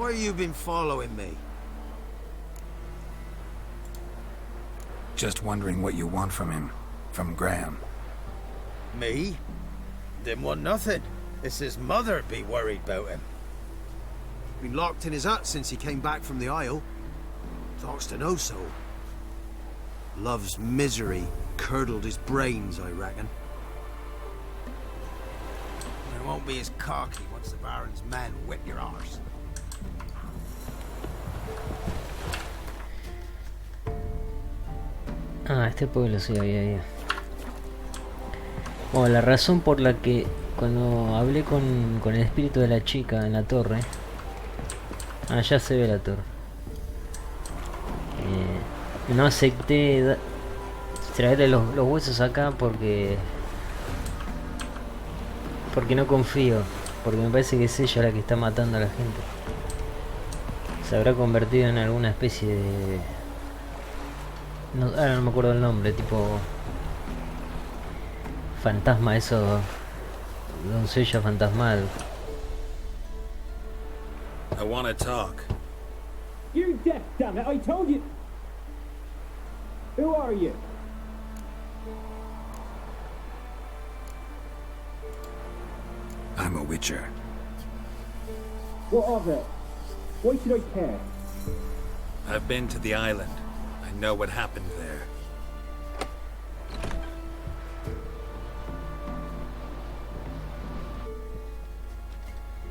Why you been following me? Just wondering what you want from him. From Graham. Me? Didn't want nothing. It's his mother be worried about him. Been locked in his hut since he came back from the Isle. Talks to no soul. Love's misery curdled his brains, I reckon. It won't be as cocky once the Baron's men whip your arse. Ah, este pueblo sí había ido. Bueno, la razón por la que cuando hablé con el espíritu de la chica en la torre. Ah, ya se ve la torre. No acepté traerle los huesos acá porque no confío. Porque me parece que es ella la que está matando a la gente. Se habrá convertido en alguna especie de... No, ahora no me acuerdo el nombre, tipo... fantasma, eso... doncella fantasmal. I want to talk. You're deaf, damn it! I told you. Who are you? I'm a witcher. What of it? Why should I care? I've been to the island. I know what happened there.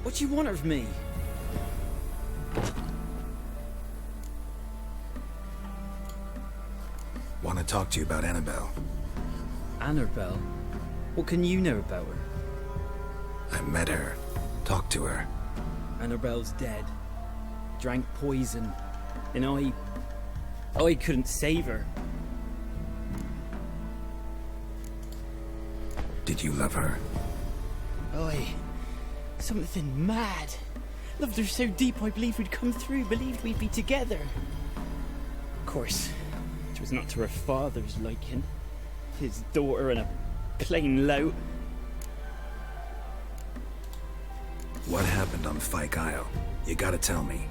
What do you want of me? Want to talk to you about Annabelle. Annabelle? What can you know about her? I met her. Talked to her. Annabelle's dead. Drank poison. And I couldn't save her. Did you love her? Something mad. Loved her so deep I believed we'd come through, believed we'd be together. Of course, it was not to her father's liking. His daughter and a plain lout. What happened on Fyke Isle? You gotta tell me.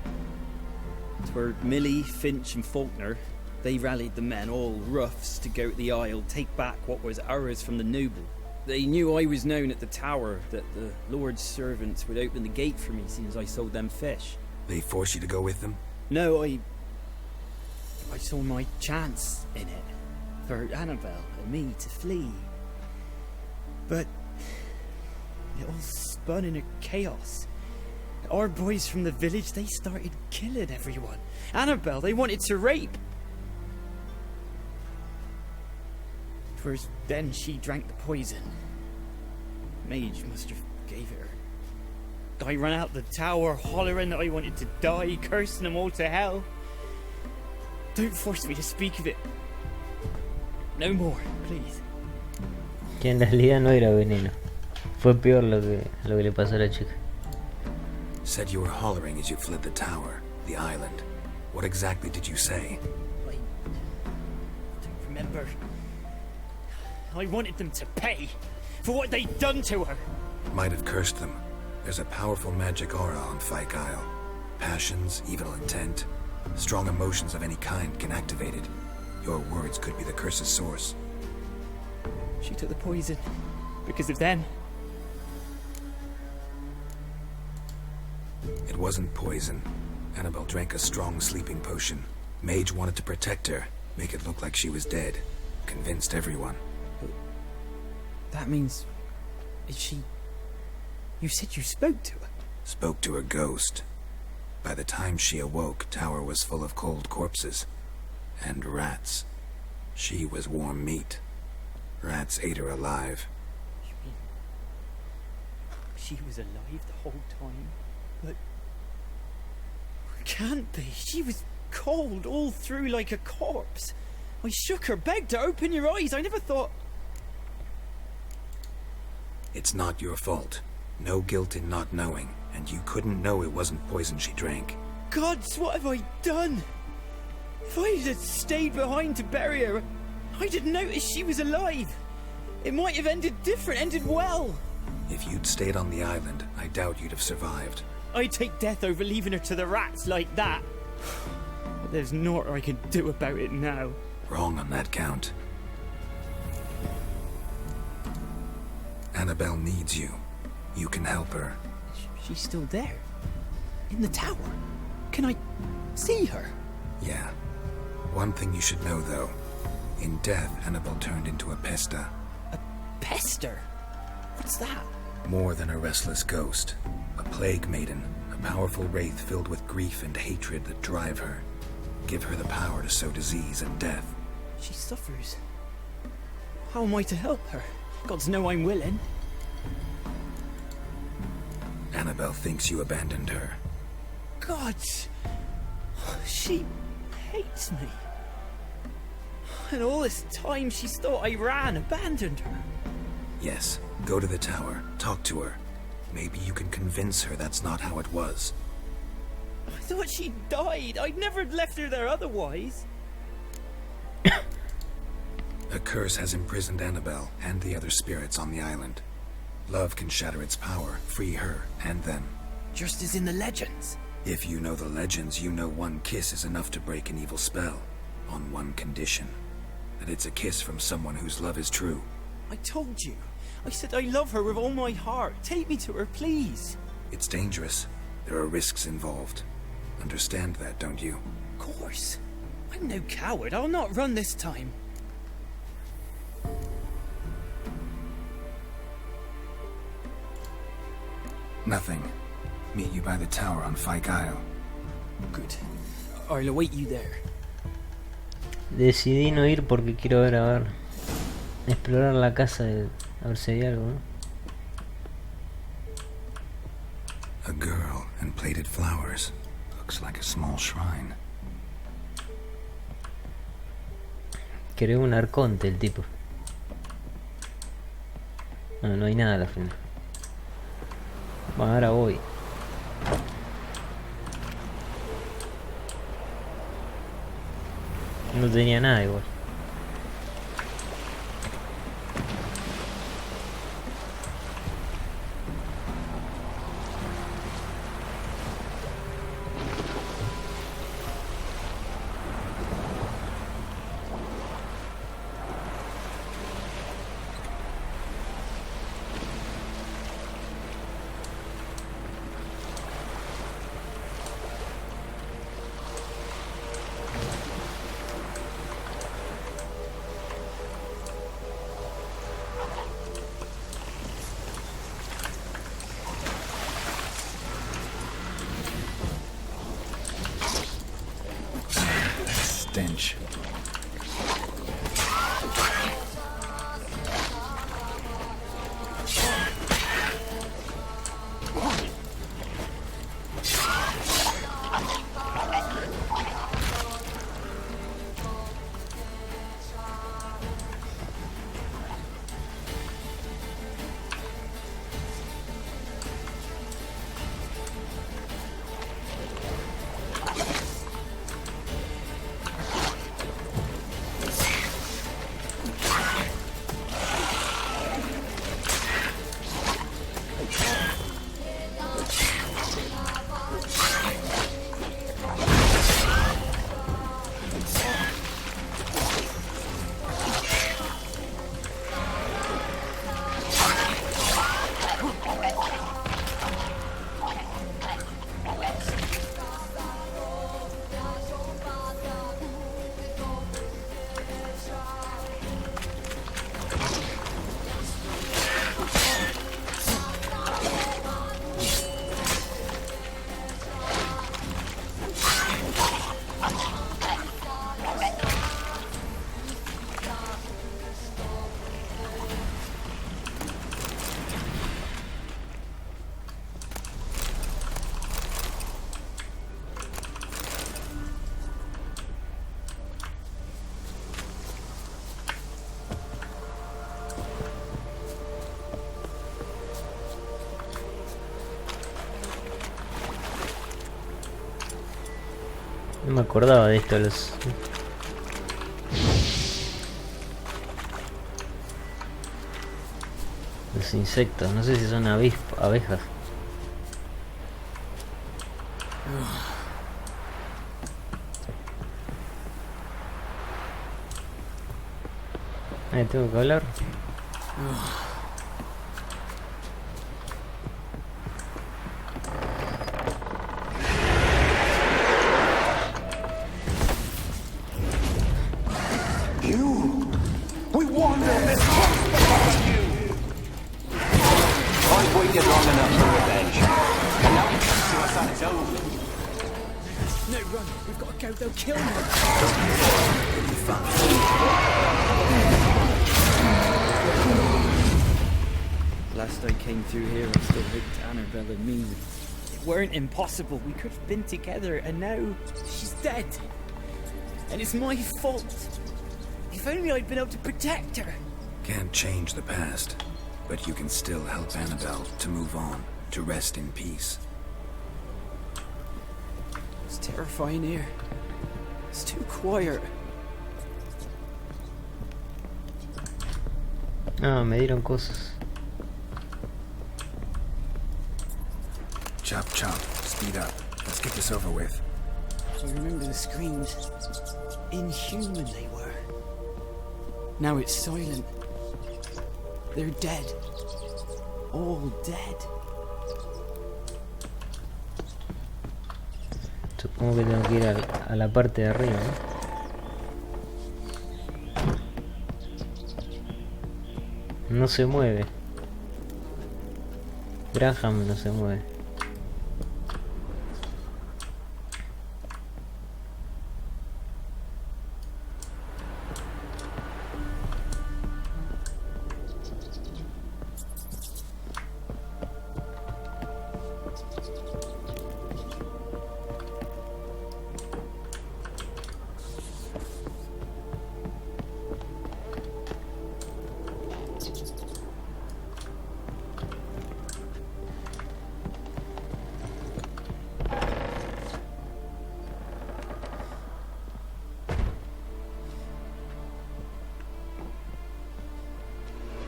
'Twere Millie, Finch and Faulkner. They rallied the men, all roughs, to go to the Isle, take back what was ours from the noble. They knew I was known at the tower, that the Lord's servants would open the gate for me since I sold them fish. They forced you to go with them? No, I saw my chance in it, for Annabelle and me to flee. But it all spun in a chaos. Our boys from the village, they started killing everyone. Annabelle, they wanted to rape. First, then she drank the poison. Mage must have gave it her. I ran out the tower, hollering that I wanted to die, cursing them all to hell. Don't force me to speak of it. No more, please. Que en realidad no era veneno. Fue peor lo que le pasó a la chica. Said you were hollering as you fled the tower, the island. What exactly did you say? I don't remember. I wanted them to pay for what they'd done to her. Might have cursed them. There's a powerful magic aura on Fyke Isle. Passions, evil intent, strong emotions of any kind can activate it. Your words could be the curse's source. She took the poison because of them. It wasn't poison. Annabelle drank a strong sleeping potion. Mage wanted to protect her, make it look like she was dead. Convinced everyone. That means... is she... You said you spoke to her? Spoke to a ghost. By the time she awoke, tower was full of cold corpses. And rats. She was warm meat. Rats ate her alive. You mean... she was alive the whole time? But... can't be. She was cold all through like a corpse. I shook her, begged her, open your eyes. I never thought... It's not your fault. No guilt in not knowing, and you couldn't know it wasn't poison she drank. Gods, what have I done? If I had stayed behind to bury her, I didn't notice she was alive. It might have ended different, ended well. If you'd stayed on the island, I doubt you'd have survived. I'd take death over leaving her to the rats like that. But there's naught I can do about it now. Wrong on that count. Annabelle needs you. You can help her. She's still there. In the tower. Can I see her? Yeah. One thing you should know, though. In death, Annabelle turned into a pesta. A pester? What's that? More than a restless ghost. A plague maiden. A powerful wraith filled with grief and hatred that drive her. Give her the power to sow disease and death. She suffers. How am I to help her? Gods know I'm willing. Annabelle thinks you abandoned her. God! She hates me. And all this time she's thought I abandoned her. Yes, go to the tower, talk to her. Maybe you can convince her that's not how it was. I thought she died. I'd never left her there otherwise. A curse has imprisoned Annabelle and the other spirits on the island. Love can shatter its power, free her and them. Just as in the legends. If you know the legends, you know one kiss is enough to break an evil spell. On one condition. That it's a kiss from someone whose love is true. I told you. I said I love her with all my heart. Take me to her, please. It's dangerous. There are risks involved. Understand that, don't you? Of course. I'm no coward. I'll not run this time. Nothing. Meet you by the tower on Fyke Isle. Good. I'll await you there. Decidí no ir porque quiero ver, explorar la casa, a ver si hay algo, ¿no? A girl and plated flowers. Looks like a small shrine. Creó un arconte el tipo. No, no hay nada a la final. Bueno, ahora voy. No tenía nada igual. Stench. No me acordaba de esto, los insectos, no sé si son abejas. Tengo que hablar. We wandered this close because of you! I've waited long enough for revenge. And now it comes to us on its own. No, run. We've got to go. They'll kill me. Last I came through here, I still hoped Annabelle and me weren't impossible. We could have been together, and now she's dead. And it's my fault. If only I'd been able to protect her. Can't change the past, but you can still help Annabelle to move on, to rest in peace. It's terrifying here. It's too quiet. Ah, me dieron cosas. Chop, chop. Speed up. Let's get this over with. I remember the screams. Inhuman they were. Now it's silent. They're dead. All dead. Supongo que tengo que ir a la parte de arriba, ¿no? No se mueve. Graham no se mueve.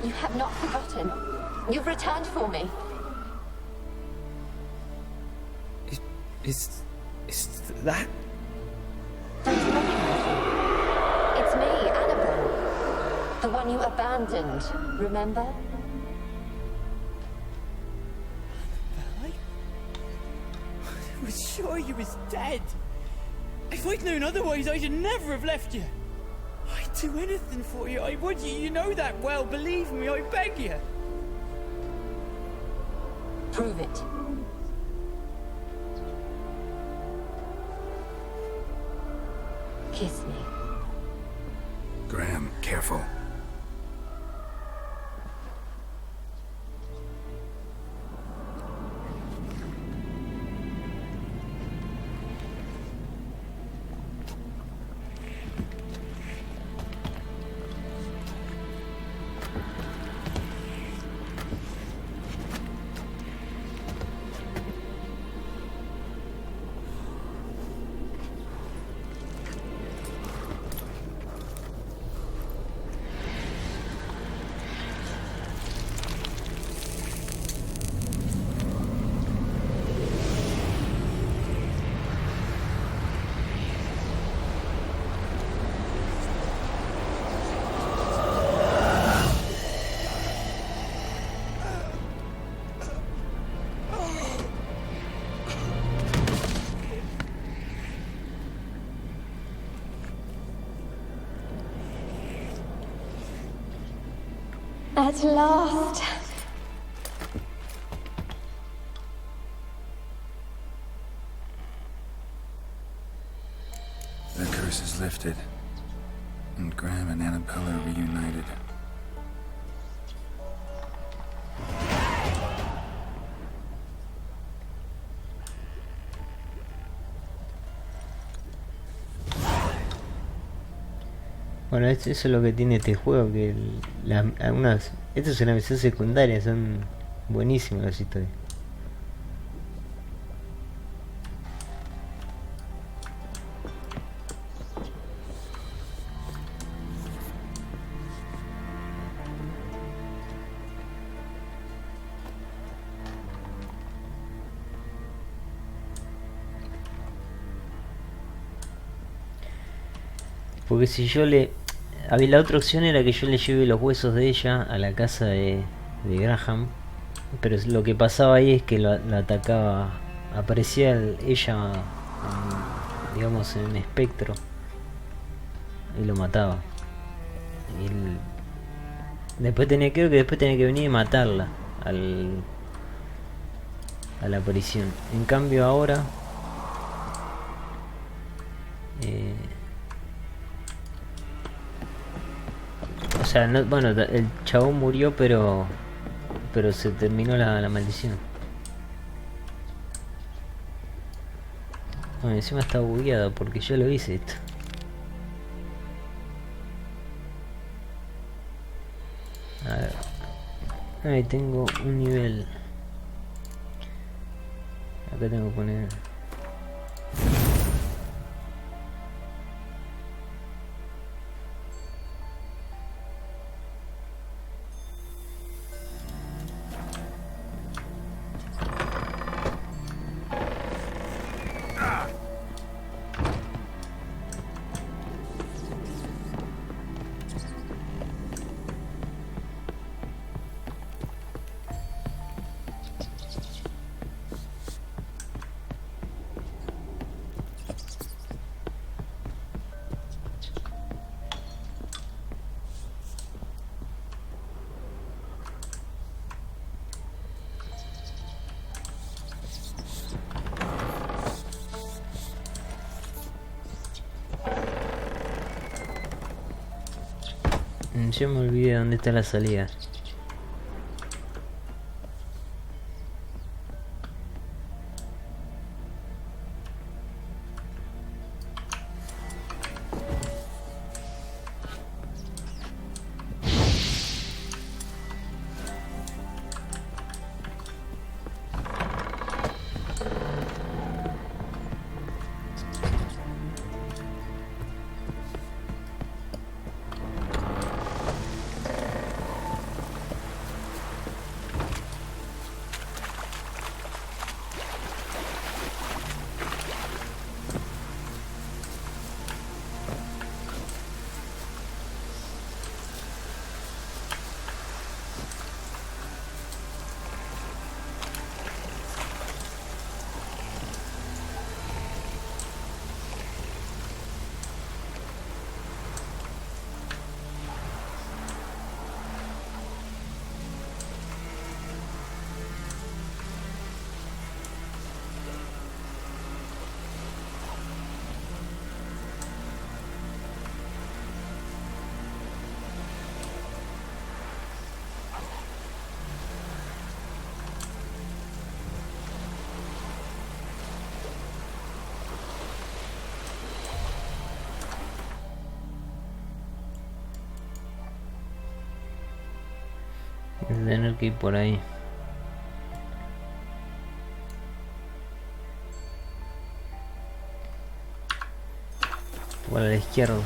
You have not forgotten. You've returned for me. Is that? Don't you recognize me? It's me, Annabelle. The one you abandoned, remember? I was sure you was dead. If I'd known otherwise, I'd never have left you. I'd do anything for you. I would. You know that well. Believe me, I beg you. Prove it. Kiss me. Graham, careful. At last. The curse is lifted, and Graham and Annabelle are reunited. Bueno, eso es lo que tiene este juego, que esto es una misión secundaria, son buenísimas las historias. Porque si yo le... A ver, la otra opción era que yo le lleve los huesos de ella a la casa de Graham. Pero lo que pasaba ahí es que lo atacaba. Aparecía ella, digamos, en espectro. Y lo mataba. Y después tenía, creo que después tenía que venir y matarla a la aparición. En cambio ahora... o sea, no, bueno, el chabón murió, pero se terminó la maldición. Bueno, encima está bugueado porque yo lo hice esto. A ver. Ahí tengo un nivel. Acá tengo que poner... Yo me olvidé dónde está la salida. Tener que ir por ahí. Por la izquierda.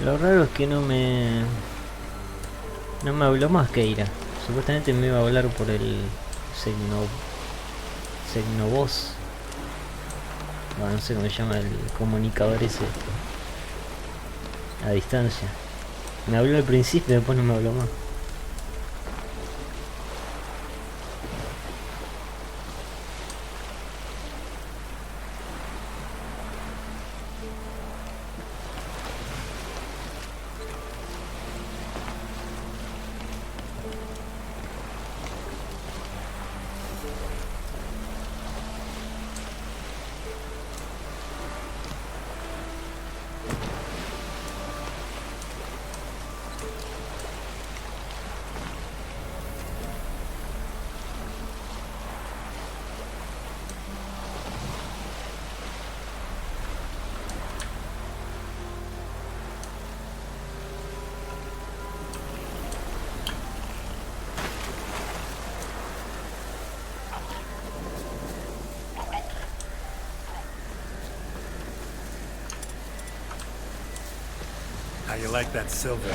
Lo raro es que no me habló más Keira. Supuestamente me iba a hablar por el Segnovoz. Bueno, no sé cómo se llama el comunicador ese a distancia. Me habló al principio, después no me habló más. How you like that silver?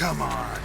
Come on.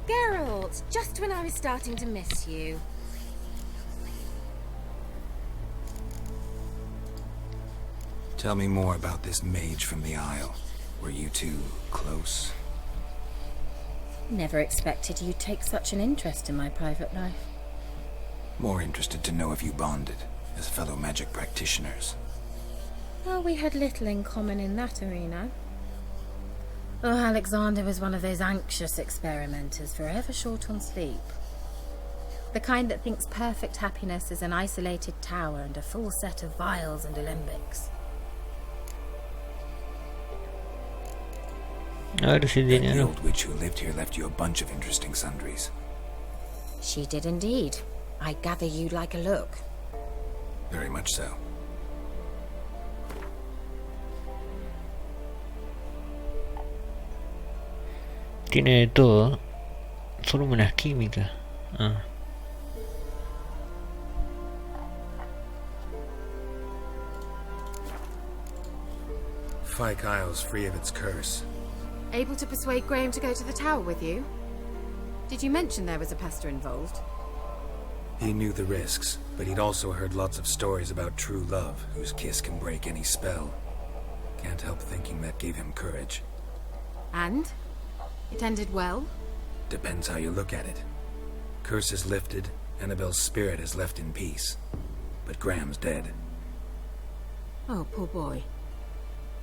Geralt, just when I was starting to miss you. Tell me more about this mage from the Isle. Were you two close? Never expected you'd take such an interest in my private life. More interested to know if you bonded as fellow magic practitioners. Well, we had little in common in that arena. Oh, Alexander was one of those anxious experimenters, forever short on sleep. The kind that thinks perfect happiness is an isolated tower and a full set of vials and alembics. A ver si And tiene the algo. old witch who lived here left you a bunch of interesting sundries. She did indeed. I gather you'd like a look. Very much so. Tiene de todo. Fórmulas químicas. Ah. Fyke Isle's free of its curse. Able to persuade Graham to go to the tower with you? Did you mention there was a pester involved? He knew the risks, but he'd also heard lots of stories about true love, whose kiss can break any spell. Can't help thinking that gave him courage. And? It ended well? Depends how you look at it. Curse is lifted, Annabelle's spirit is left in peace. But Graham's dead. Oh, poor boy.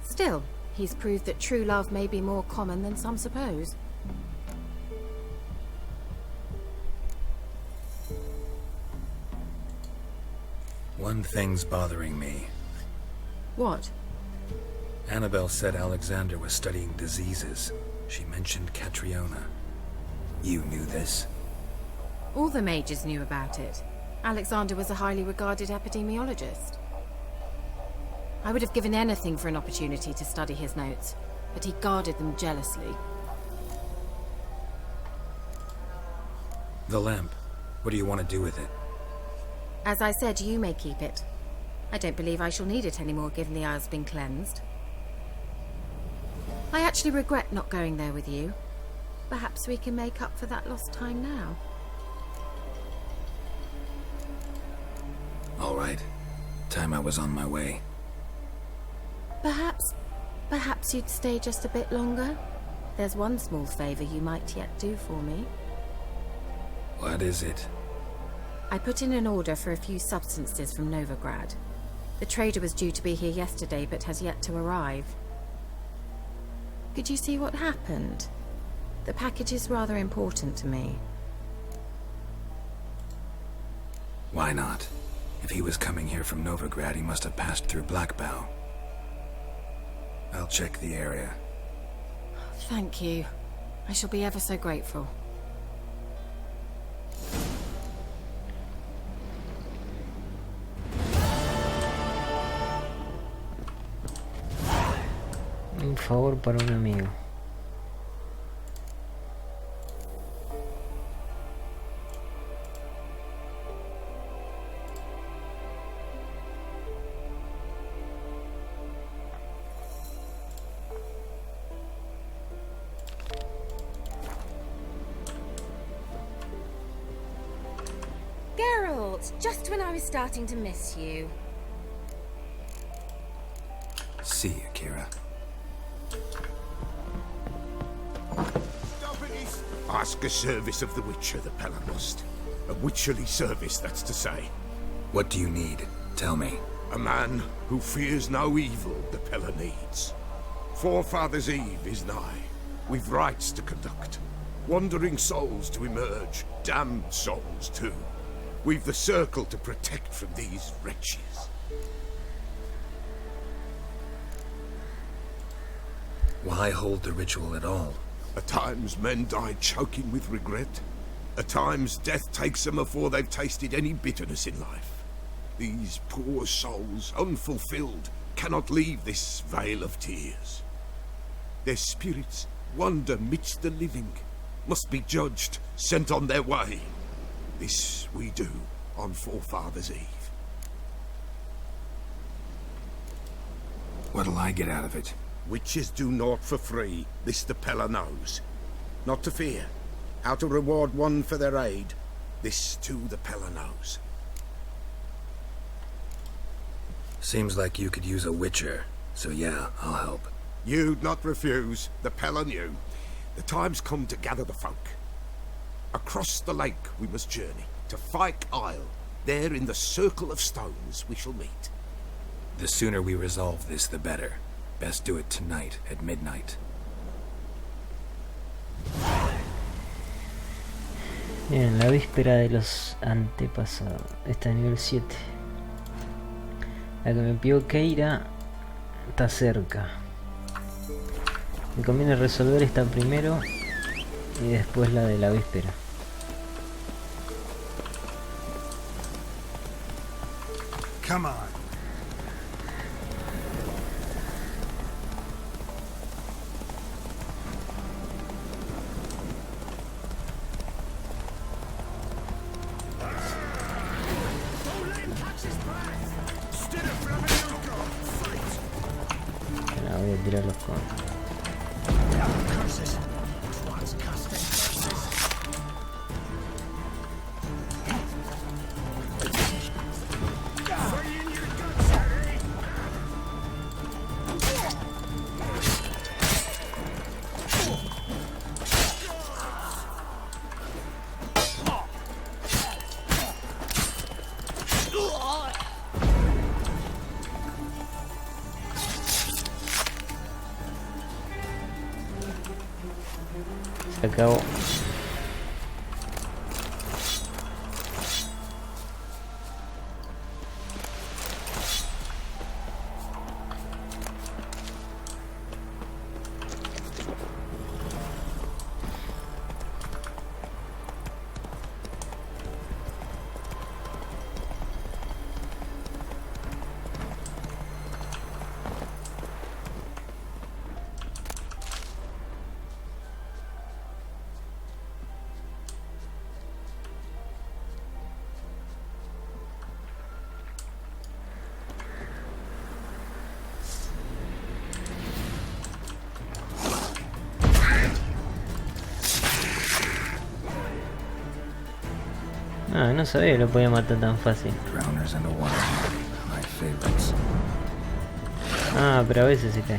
Still, he's proved that true love may be more common than some suppose. One thing's bothering me. What? Annabelle said Alexander was studying diseases. She mentioned Catriona. You knew this? All the mages knew about it. Alexander was a highly regarded epidemiologist. I would have given anything for an opportunity to study his notes, but he guarded them jealously. The lamp. What do you want to do with it? As I said, you may keep it. I don't believe I shall need it anymore, given the Isle's been cleansed. I actually regret not going there with you. Perhaps we can make up for that lost time now. right. Time I was on my way. Perhaps you'd stay just a bit longer? There's one small favor you might yet do for me. What is it? I put in an order for a few substances from Novigrad. The trader was due to be here yesterday, but has yet to arrive. Could you see what happened? The package is rather important to me. Why not? If he was coming here from Novigrad, he must have passed through Blackbow. I'll check the area. Thank you. I shall be ever so grateful. Un favor para un amigo. Geralt, just when I was starting to miss you. See you, Kira. Ask a service of the Witcher, the Pella must. A witcherly service, that's to say. What do you need? Tell me. A man who fears no evil the Pella needs. Forefathers' Eve is nigh. We've rites to conduct. Wandering souls to emerge. Damned souls, too. We've the circle to protect from these wretches. Why hold the ritual at all? At times men die choking with regret. At times death takes them before they've tasted any bitterness in life. These poor souls, unfulfilled, cannot leave this vale of tears. Their spirits wander midst the living, must be judged, sent on their way. This we do on Forefathers' Eve. What'll I get out of it? Witches do naught for free, this the Pella knows. Not to fear. How to reward one for their aid, this too the Pella knows. Seems like you could use a witcher, so yeah, I'll help. You'd not refuse, the Pella knew. The time's come to gather the folk. Across the lake we must journey, to Fyke Isle. There in the circle of stones we shall meet. The sooner we resolve this, the better. Best do it tonight, at midnight. Bien, la víspera de los antepasados. Está en nivel 7. La que me pidió Keira está cerca. Me conviene resolver esta primero y después la de la víspera. Come on. Voy a tirarlos con... Se acabó. Ah, no sabía que lo podía matar tan fácil. Drowners and a water hog, my favorites. Ah, pero a veces se cae.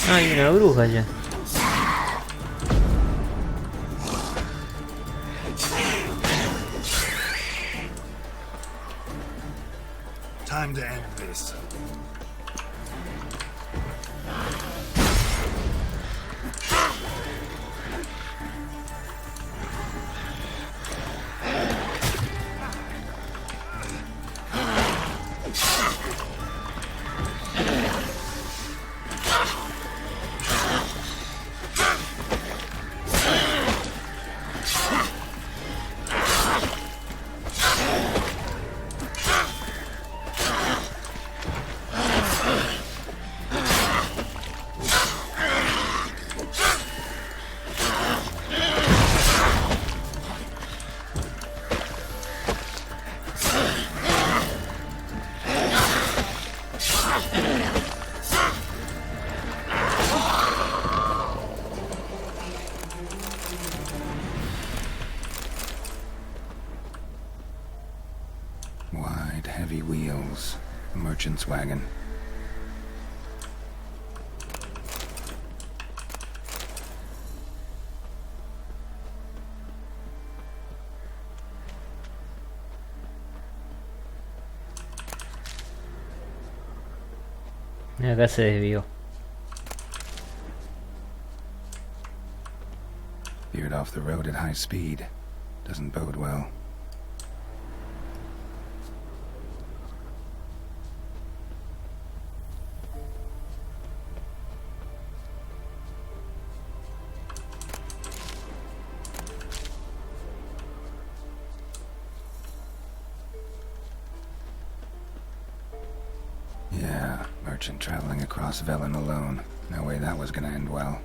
Ah, hay una bruja ya. Time to end this. Wide, heavy wheels. A merchant's wagon. Acá se desvió. Veered off the road at high speed. Doesn't bode well. Yeah, merchant traveling across Velen alone. No way that was gonna end well.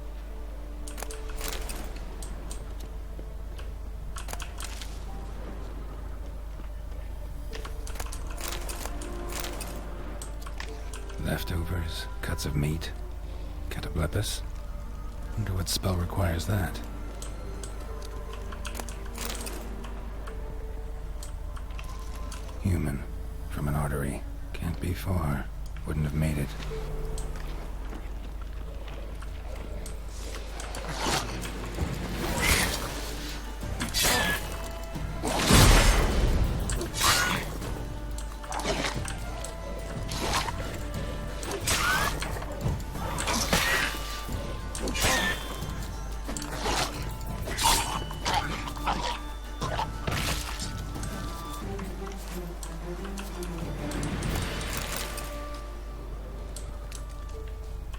Leftovers, cuts of meat, cataplepis. Wonder what spell requires that. Human, from an artery. Can't be far. Wouldn't have made it.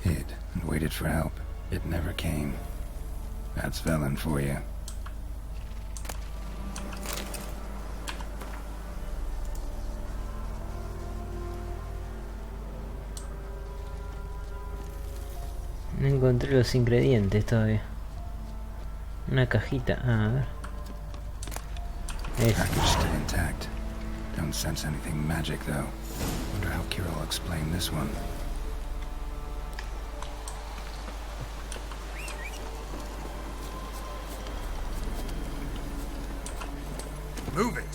Hid and waited for help. It never came. That's Velen for you. No encontré los ingredientes todavía. Una cajita. Ah, a ver. Package still intact. Don't sense anything magic though. Wonder how Kira will explain this one. Move it!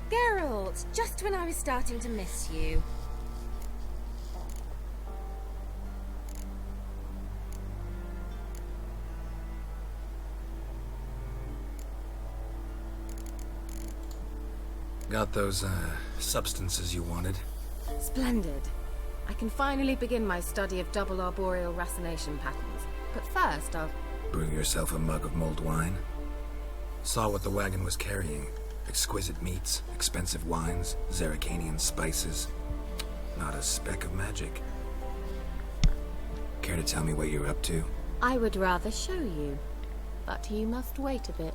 Geralt, just when I was starting to miss you. Got those, substances you wanted? Splendid. I can finally begin my study of double arboreal racination patterns. But first, I'll... Brew yourself a mug of mulled wine? Saw what the wagon was carrying. Exquisite meats, expensive wines, Zeracanian spices. not a speck of magic. Care to tell me what you're up to? I would rather show you, but you must wait a bit.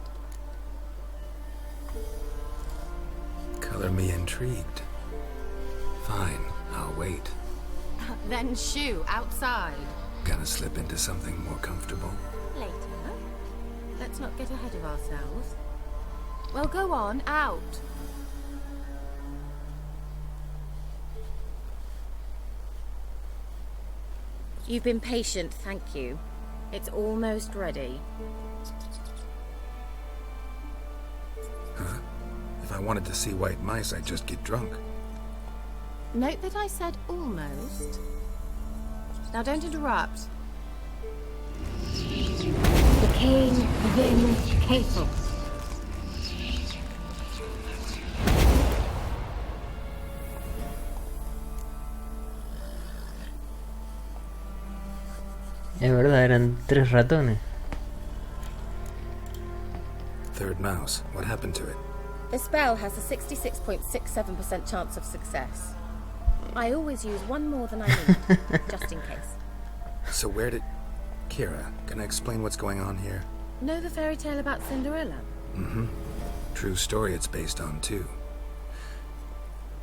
Color me intrigued. Fine, I'll wait. Then shoo, outside. Gonna slip into something more comfortable. Later. Let's not get ahead of ourselves. Well, go on, out. You've been patient, thank you. It's almost ready. Huh? If I wanted to see white mice, I'd just get drunk. Note that I said almost. Now don't interrupt. The king vindicated. Es verdad, eran 3 ratones. Third mouse. What happened to it? The spell has a 66.67% chance of success. I always use one more than I need, just in case. So where did... Kira, gonna explain what's going on here? Know the fairy tale about Cinderella? Mm-hmm. True story it's based on, too.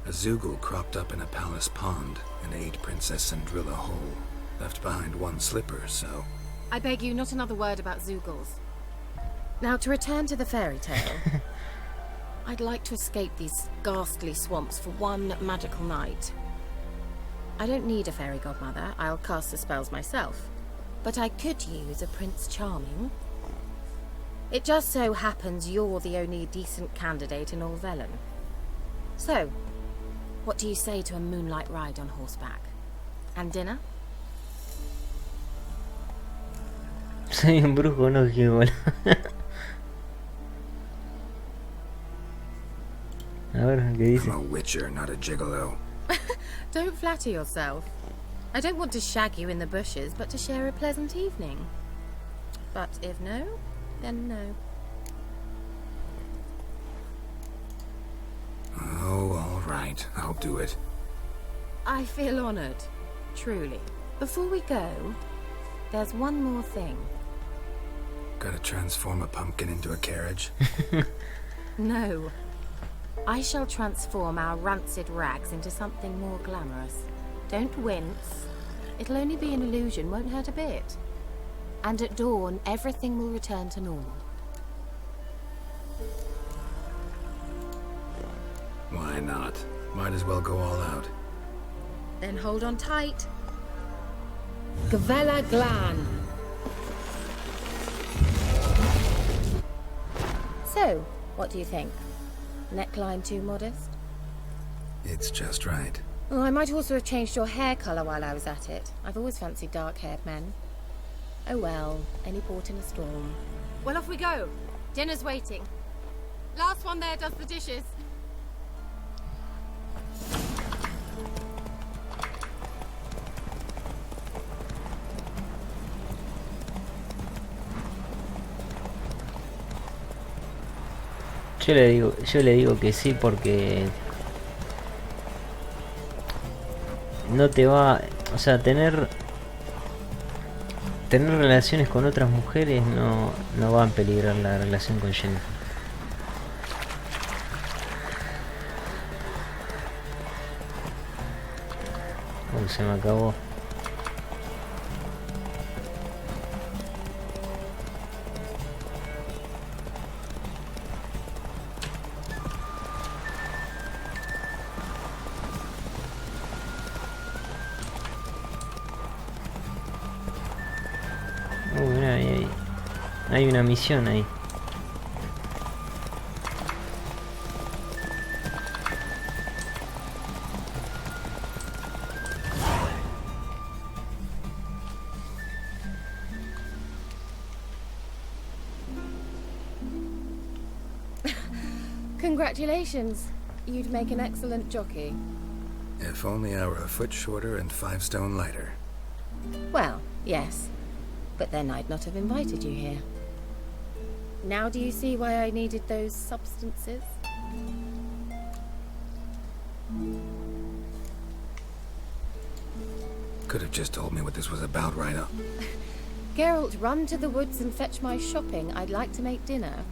A Zoogle cropped up in a palace pond and ate Princess Cinderella whole. Left behind one slipper, so... I beg you, not another word about Zoogles. Now, to return to the fairy tale... I'd like to escape these ghastly swamps for one magical night. I don't need a fairy godmother. I'll cast the spells myself. But I could use a Prince Charming. It just so happens you're the only decent candidate in all Velen. So, what do you say to a moonlight ride on horseback? And dinner? Soy un brujo, no gigolo. A ver, ¿qué dice? I'm a witcher, not a gigolo. Don't flatter yourself. I don't want to shag you in the bushes, but to share a pleasant evening. But if no, then no. Oh, all right. I'll do it. I feel honored. Truly. Before we go, there's one more thing. Gotta transform a pumpkin into a carriage? No. I shall transform our rancid rags into something more glamorous. Don't wince. It'll only be an illusion, won't hurt a bit. And at dawn, everything will return to normal. Why not? Might as well go all out. Then hold on tight. Gavella Glan. So, what do you think? Neckline too modest? It's just right. Oh, I might also have changed your hair colour while I was at it. I've always fancied dark-haired men. Oh well, any port in a storm. Well, off we go. Dinner's waiting. Last one there does the dishes. Yo le digo que sí porque no te va, o sea, tener relaciones con otras mujeres no va a peligrar la relación con Jennifer. Oh, se me acabó. Mira, hay una misión ahí. Congratulations. You'd make an excellent jockey. If only I were a foot shorter and 5 stone lighter. Well, yes. But then I'd not have invited you here. Now do you see why I needed those substances? Could have just told me what this was about right up. Geralt, run to the woods and fetch my shopping. I'd like to make dinner.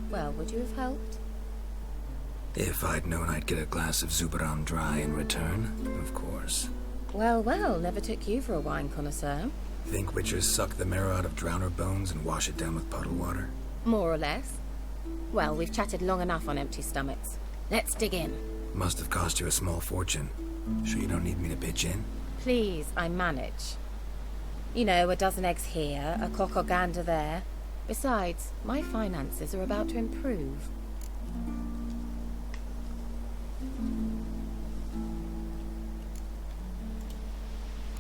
Well, would you have helped? If I'd known I'd get a glass of Zubaram dry in return, of course. Well, well, never took you for a wine connoisseur. Think witchers suck the marrow out of drowner bones and wash it down with puddle water? More or less. Well, we've chatted long enough on empty stomachs. Let's dig in. Must have cost you a small fortune. Sure you don't need me to pitch in? Please, I manage. You know, a dozen eggs here, a cock or gander there. Besides, my finances are about to improve.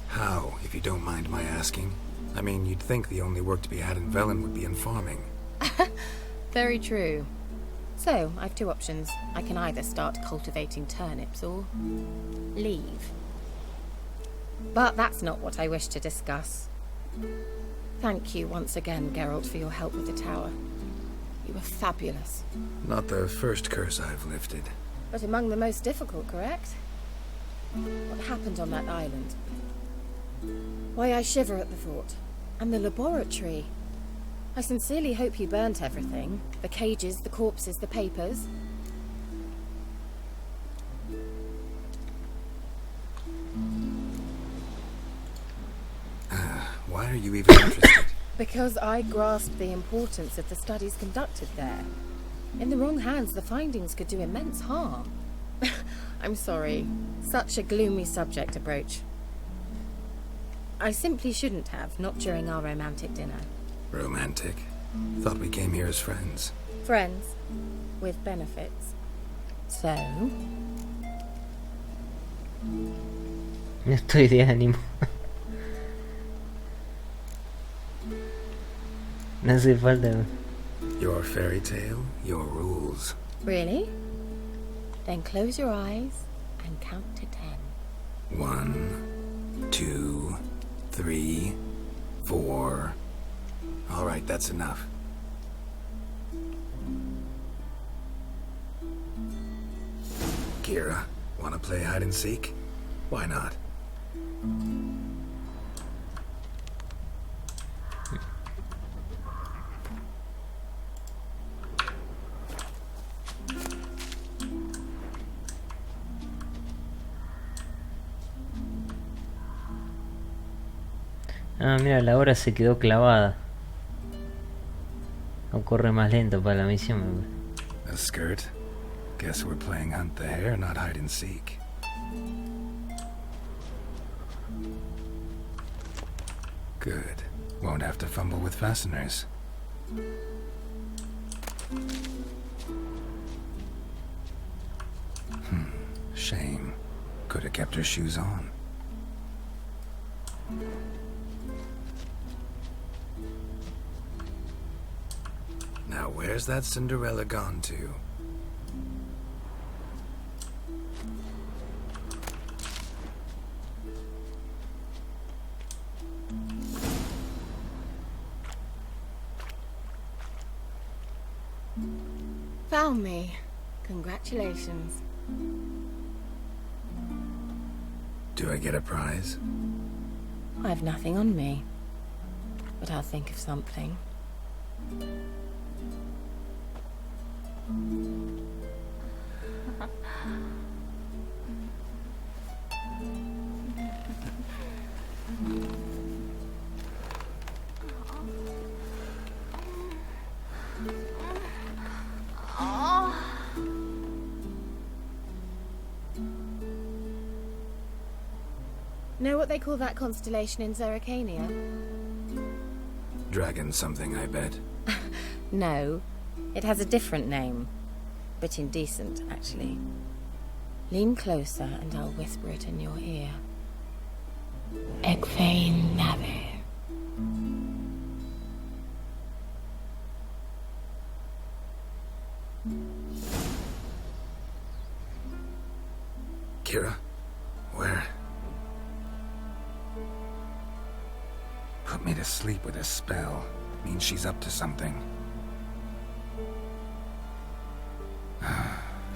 How, if you don't mind my asking? I mean, you'd think the only work to be had in Velen would be in farming. Very true. So, I've two options. I can either start cultivating turnips or leave. But that's not what I wish to discuss. Thank you once again, Geralt, for your help with the tower. You were fabulous. Not the first curse I've lifted. But among the most difficult, correct? What happened on that island? Why, I shiver at the thought. And the laboratory. I sincerely hope you burnt everything. The cages, the corpses, the papers. Why are you even interested? Because I grasped the importance of the studies conducted there. In the wrong hands, the findings could do immense harm. I'm sorry. Such a gloomy subject to broach. I simply shouldn't have, not during our romantic dinner. Romantic? Thought we came here as friends. Friends. With benefits. So... No estoy de ánimo. No hace falta. Your fairy tale, your rules. Really? Then close your eyes and count to 10. 1, 2, 3, 4. All right, that's enough. Kira, wanna play hide and seek? Why not? Ah, mira, la hora se quedó clavada. O corre más lento para la misión. A skirt? Guess we're playing hunt the hare, not hide and seek. Good. Won't have to fumble with fasteners. Shame. Could have kept her shoes on. Now where's that Cinderella gone to? Found me. Congratulations. Do I get a prize? I've nothing on me. But I'll think of something. Know what they call that constellation in Zerrikania? Dragon something, I bet. No, it has a different name. Bit indecent, actually. Lean closer and I'll whisper it in your ear. Egfain Nave. Kira? Where? Put me to sleep with a spell. Means she's up to something.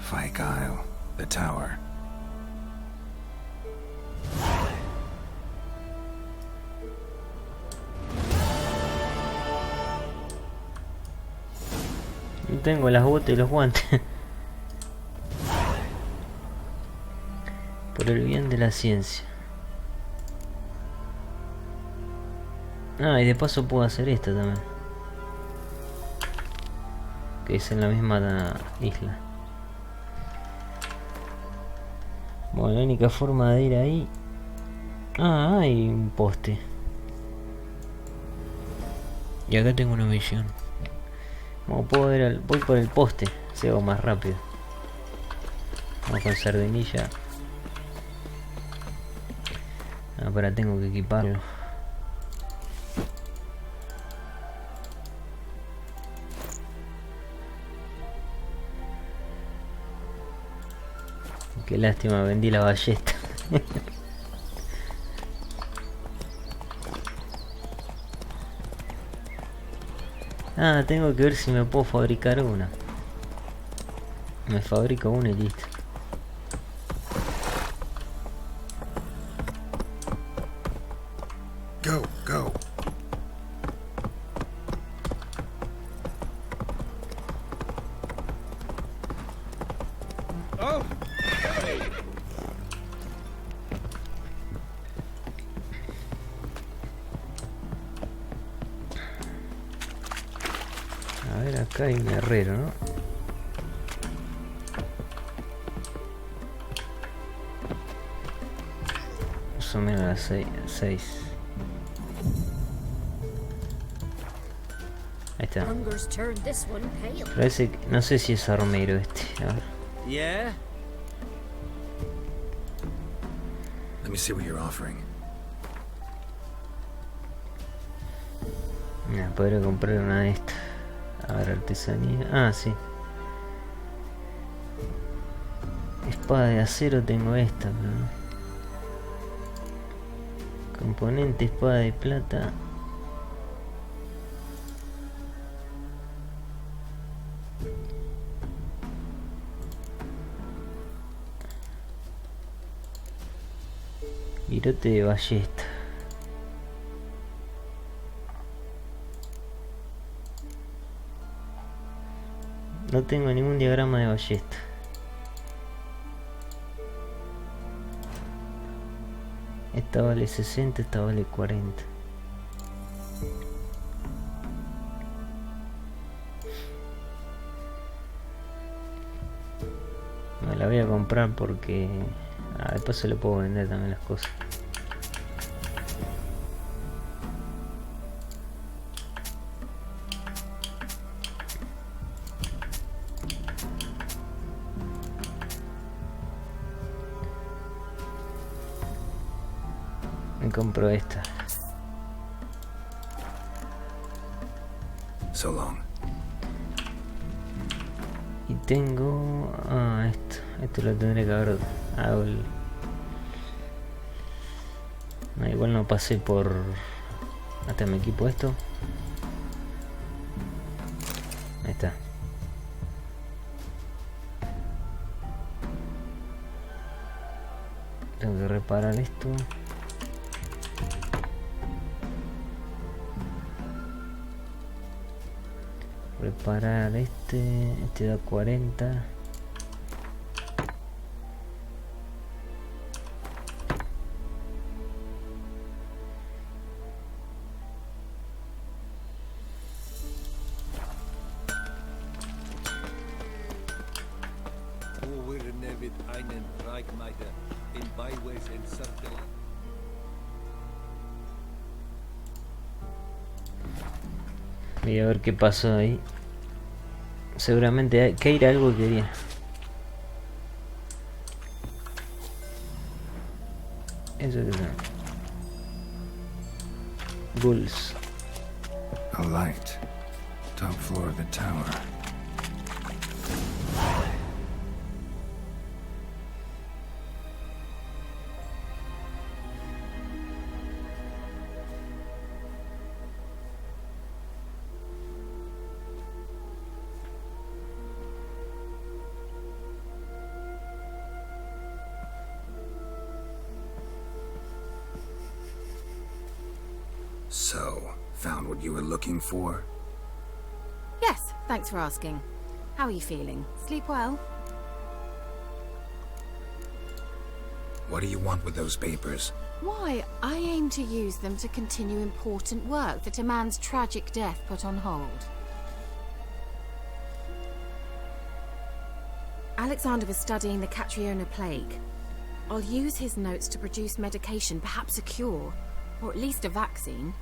Fyke Isle. The tower. tengo las botas y los guantes. Por el bien de la ciencia. Ah, y de paso puedo hacer esto también. Que es en la misma isla. Bueno, la única forma de ir ahí... Ah, hay un poste. Y acá tengo una misión. Como puedo ver, voy por el poste. Se hago más rápido. Vamos con sardinilla. Ah, pero tengo que equiparlo. Qué lástima, vendí la ballesta. Ah, tengo que ver si me puedo fabricar una. Me fabrico una y listo. Go, go. Oh! A ver, acá hay un herrero, ¿no? Más o menos a las 6. Ahí está. Hunger's turned this one pale. Parece que... No sé si es armero este. A ver. Yeah? Let me see what you're offering. Mira, podría comprar una de estas. A ver, artesanía. Ah, sí. Espada de acero tengo esta, pero... Componente, espada de plata. Virote de ballesta. No tengo ningún diagrama de ballesta. Esta vale 60, esta vale 40. Me la voy a comprar porque... Ah, después se le puedo vender también las cosas. Me compro esta. So long. Y tengo... Ah, esto. Esto lo tendré que haber... Hago el... No, igual no pasé por... Hasta me equipo esto. Ahí está. Tengo que reparar esto. Reparar este da 40. Voy a ver qué pasó ahí. Seguramente hay que ir a algo que quería. Eso que son. Ghouls. A light. Top floor of the tower. So, found what you were looking for? Yes, thanks for asking. How are you feeling? Sleep well? What do you want with those papers? Why, I aim to use them to continue important work that a man's tragic death put on hold. Alexander was studying the Catriona plague. I'll use his notes to produce medication, perhaps a cure, or at least a vaccine.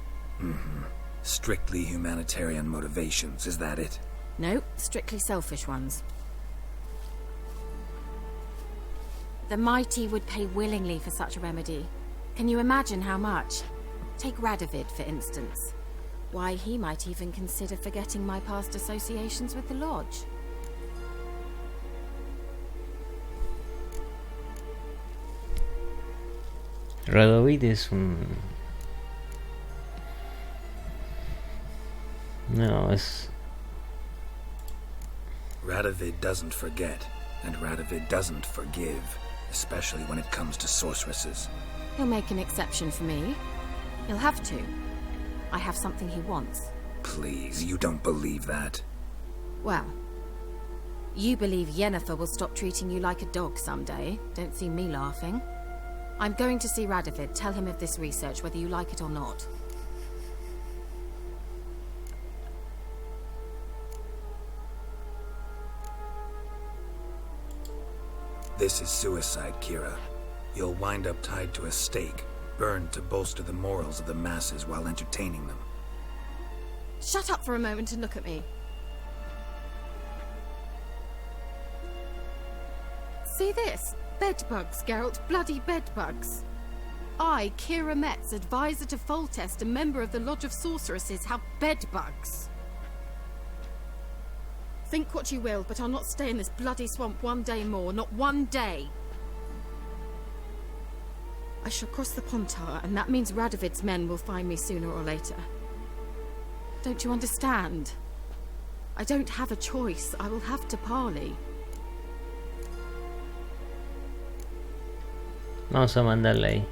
Strictly humanitarian motivations, is that it? No, strictly selfish ones. The mighty would pay willingly for such a remedy. Can you imagine how much? Take Radovid, for instance. Why, he might even consider forgetting my past associations with the Lodge. Radovid es un... No, es... Radovid doesn't forget, and Radovid doesn't forgive, especially when it comes to sorceresses. He'll make an exception for me. He'll have to. I have something he wants. Please, you don't believe that. Well, you believe Yennefer will stop treating you like a dog someday. Don't see me laughing. I'm going to see Radovid. Tell him of this research, whether you like it or not. This is suicide, Kira. You'll wind up tied to a stake, burned to bolster the morals of the masses while entertaining them. Shut up for a moment and look at me. See this? Bedbugs, Geralt. Bloody bedbugs. I, Kira Metz, advisor to Foltest, a member of the Lodge of Sorceresses, have bedbugs. Think what you will, but I'll not stay in this bloody swamp one day more. Not one day. I shall cross the Pontar, and that means Radovid's men will find me sooner or later. Don't you understand? I don't have a choice. I will have to parley. Vamos a mandarla ahí.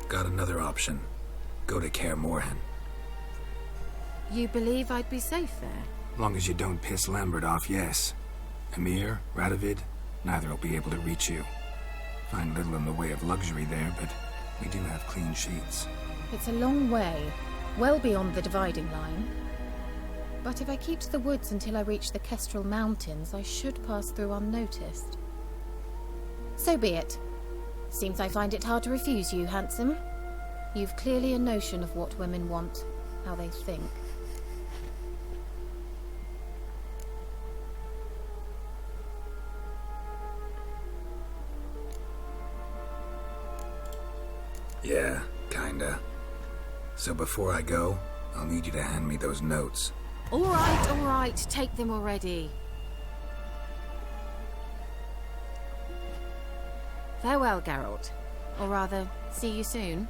Got another option. Go to Kaer Morhen. You believe I'd be safe there? Long as you don't piss Lambert off, yes. Emir, Radovid, neither will be able to reach you. Find little in the way of luxury there, but we do have clean sheets. It's a long way, well beyond the dividing line. But if I keep to the woods until I reach the Kestrel Mountains, I should pass through unnoticed. So be it. Seems I find it hard to refuse you, handsome. You've clearly a notion of what women want, how they think. Yeah, kinda. So before I go, I'll need you to hand me those notes. All right, take them already. Farewell, Geralt. Or rather, see you soon.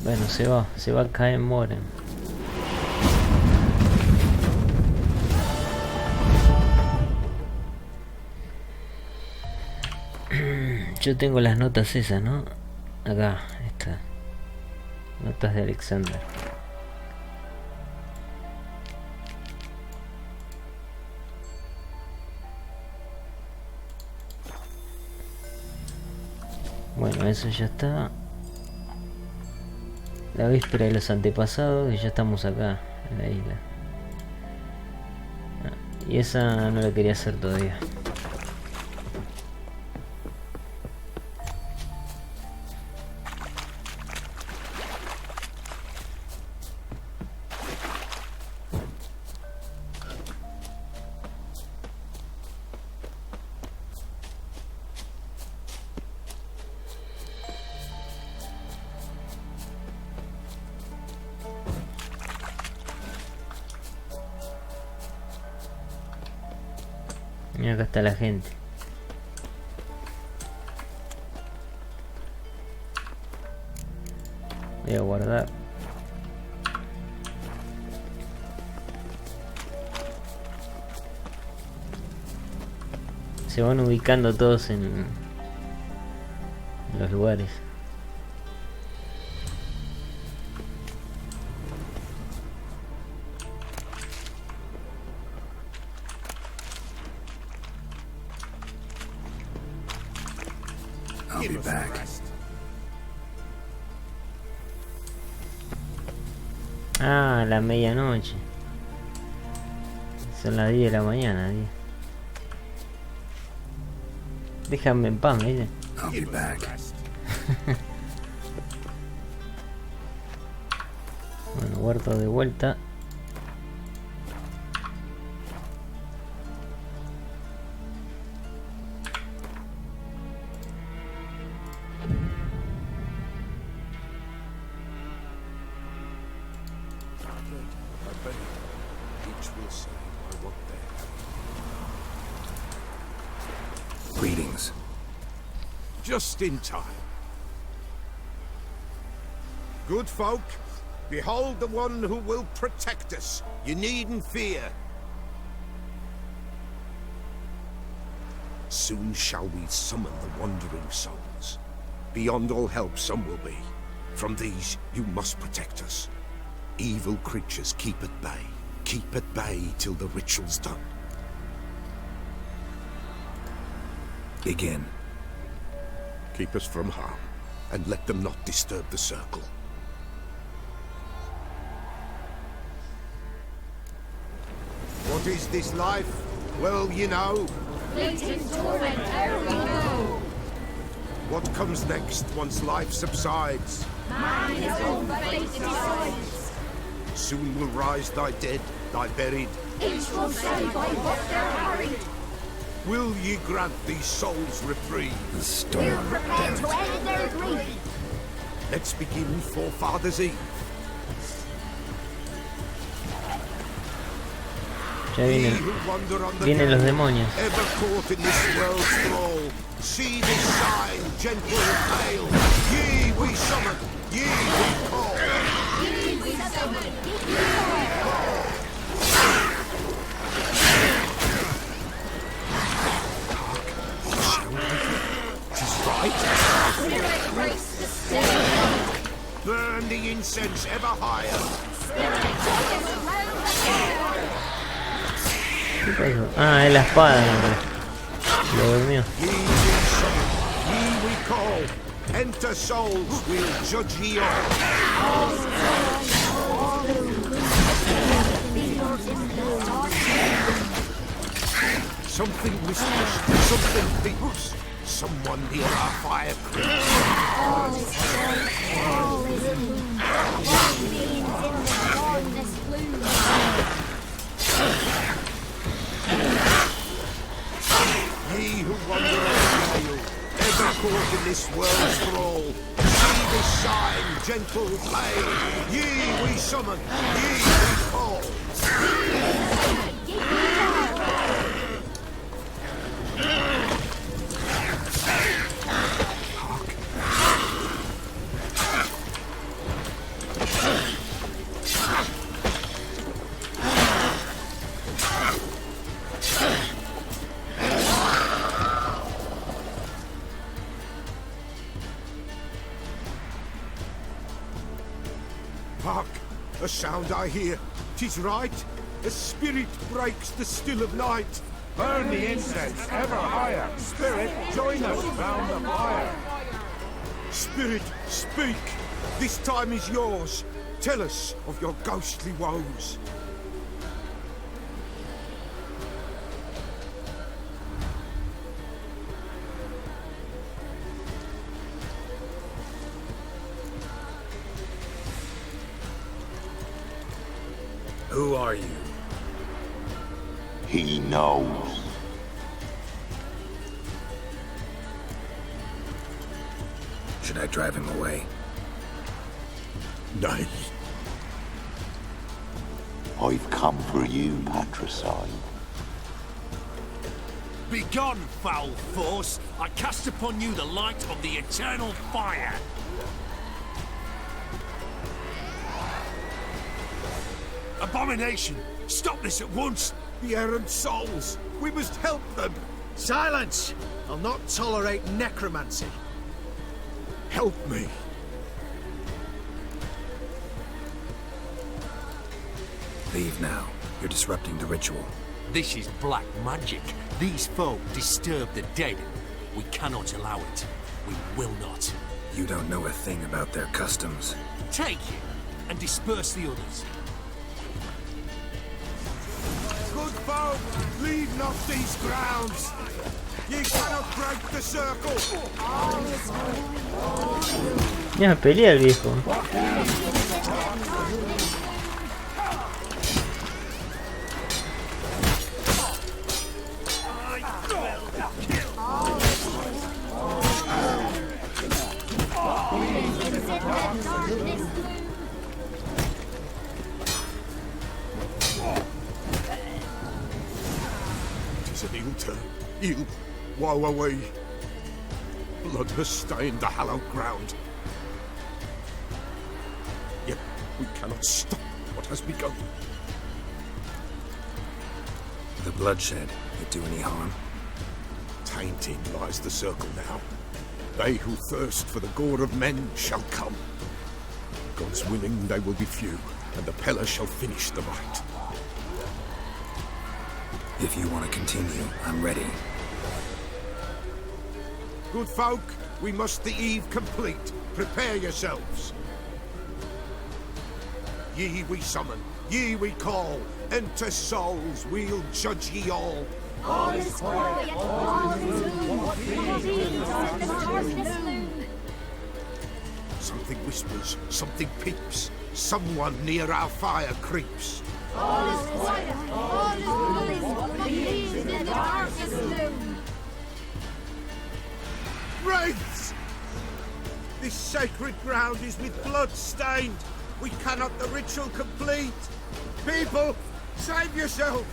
Bueno, se va a caer Morhen. Yo tengo las notas esas, ¿no? Acá, estas. Notas de Alexander. Bueno, eso ya está. La víspera de los antepasados y ya estamos acá, en la isla. Y esa no la quería hacer todavía. Mira, acá está la gente. Voy a guardar. Se van ubicando todos en los lugares. I'll be back. Ah, la medianoche. Son las 10 de la mañana, tío. Déjame en paz, ¿viste? I'll be back. Bueno, huerto de vuelta. Greetings. Just in time. Good folk, behold the one who will protect us. You needn't fear. Soon shall we summon the wandering souls. Beyond all help some will be. From these you must protect us. Evil creatures keep at bay. Keep at bay till the ritual's done. Begin. Keep us from harm, and let them not disturb the circle. What is this life? Well, you know. Fleeting torment, ere we know. What comes next once life subsides? Man is all fate decides. Soon will rise thy dead, thy buried. Each will say by what they're hurried. Will ye grant these souls reprieve? The storm. Prepare to end their grief. Let's begin Forefathers' Eve. Ya vienen los demonios. Ever caught in this world's thrall, see this sign, gentle and pale. Ye we summon, ye we call. Ye we summon, ye we call. Spirit breaks the still. Burn the incense ever higher. Spirit takes us round the air. ¿Qué pasó? Ah, es la espada. Lo durmió. Ye we summon, ye we call. Enter souls, we'll judge ye all. Something whispers, something peeps. Someone near our fire creeps. All is joy, all is gloom. One being's in the darkness gloom. Ye who wander on the isle, ever caught in this world's thrall, see this sign, gentle, pale. Ye we summon, ye we call. Hark! A sound I hear. 'Tis right. A spirit breaks the still of night. Burn the incense ever higher. Spirit, join us round the fire. Spirit, speak. This time is yours. Tell us of your ghostly woes. Who are you? He knows. Should I drive him away? Nay. I've come for you, patricide. Begone, foul force! I cast upon you the light of the eternal fire! Abomination! Stop this at once! The errant souls. We must help them. Silence! I'll not tolerate necromancy. Help me. Leave now. You're disrupting the ritual. This is black magic. These folk disturb the dead. We cannot allow it. We will not. You don't know a thing about their customs. Take him and disperse the others. Good folk, leave not these grounds. Ye cannot break the circle. Ya pelea el viejo. Tis an ill turn. Ill. Woe away. Blood has stained the hallowed ground. Yet we cannot stop what has begun. The bloodshed, it do any harm? Tainted lies the circle now. They who thirst for the gore of men shall come. God's willing, they will be few, and the Peller shall finish the rite. If you want to continue, I'm ready. Good folk, we must the eve complete. Prepare yourselves. Ye we summon, ye we call. Enter souls, we'll judge ye all. All is quiet, all is Something whispers, something peeps. Someone near our fire creeps. all is quiet, all is in the darkness loom. Wraiths! This sacred ground is with blood stained. We cannot the ritual complete. People, save yourselves.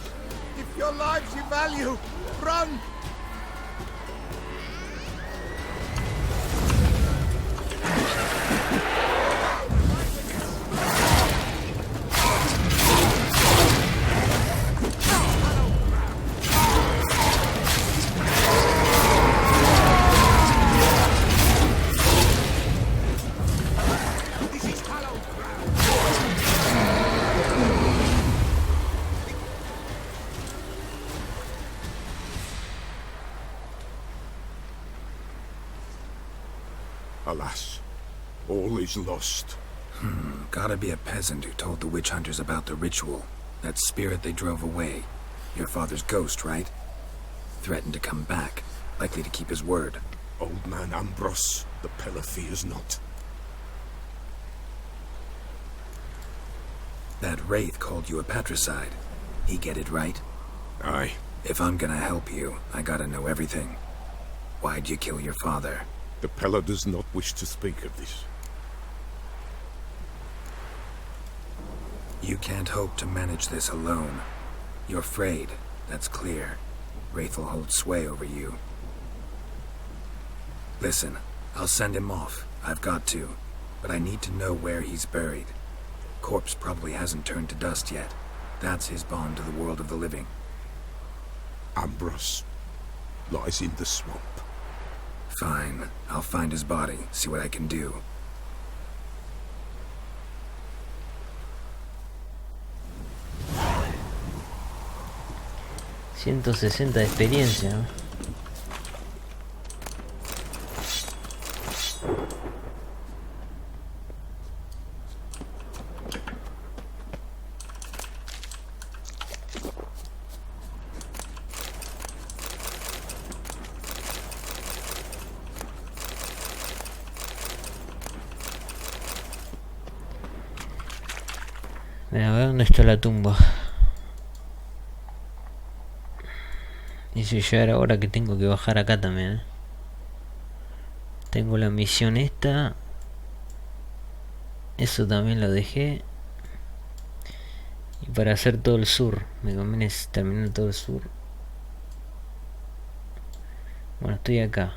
If your lives you value, run! Alas, all is lost. Gotta be a peasant who told the witch hunters about the ritual. That spirit they drove away. Your father's ghost, right? Threatened to come back. Likely to keep his word. Old man Ambrose, the Peller fears not. That wraith called you a patricide. He get it right? Aye. If I'm gonna help you, I gotta know everything. Why'd you kill your father? The Peller does not wish to speak of this. You can't hope to manage this alone. You're afraid, that's clear. Wraith will hold sway over you. Listen, I'll send him off. I've got to. But I need to know where he's buried. Corpse probably hasn't turned to dust yet. That's his bond to the world of the living. Ambrose lies in the swamp. Fine. I'll find his body, see what I can do. $160 de experiencia, ¿no? A ver dónde está la tumba. Y si ya era hora que tengo que bajar acá también, ¿eh? Tengo la misión esta. Eso también lo dejé. Y para hacer todo el sur, me conviene terminar todo el sur. Bueno, estoy acá.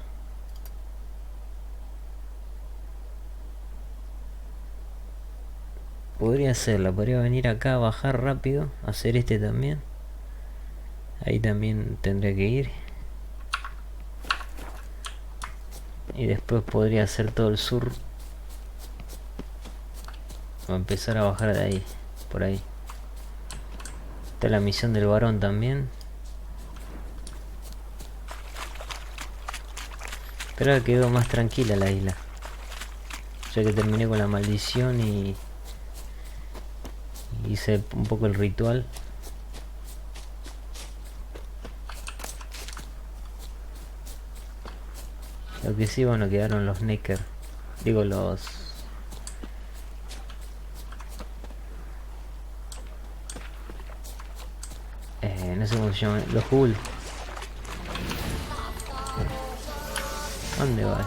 Podría hacerla, podría venir acá, bajar rápido, hacer este también. Ahí también tendré que ir. Y después podría hacer todo el sur. O empezar a bajar de ahí, por ahí. Está la misión del varón también. Pero ahora quedó más tranquila la isla. Ya que terminé con la maldición y hice un poco el ritual. Lo que sí, bueno, quedaron los Necker. Digo, los... no sé cómo se llaman. Los Hull. ¿Dónde va?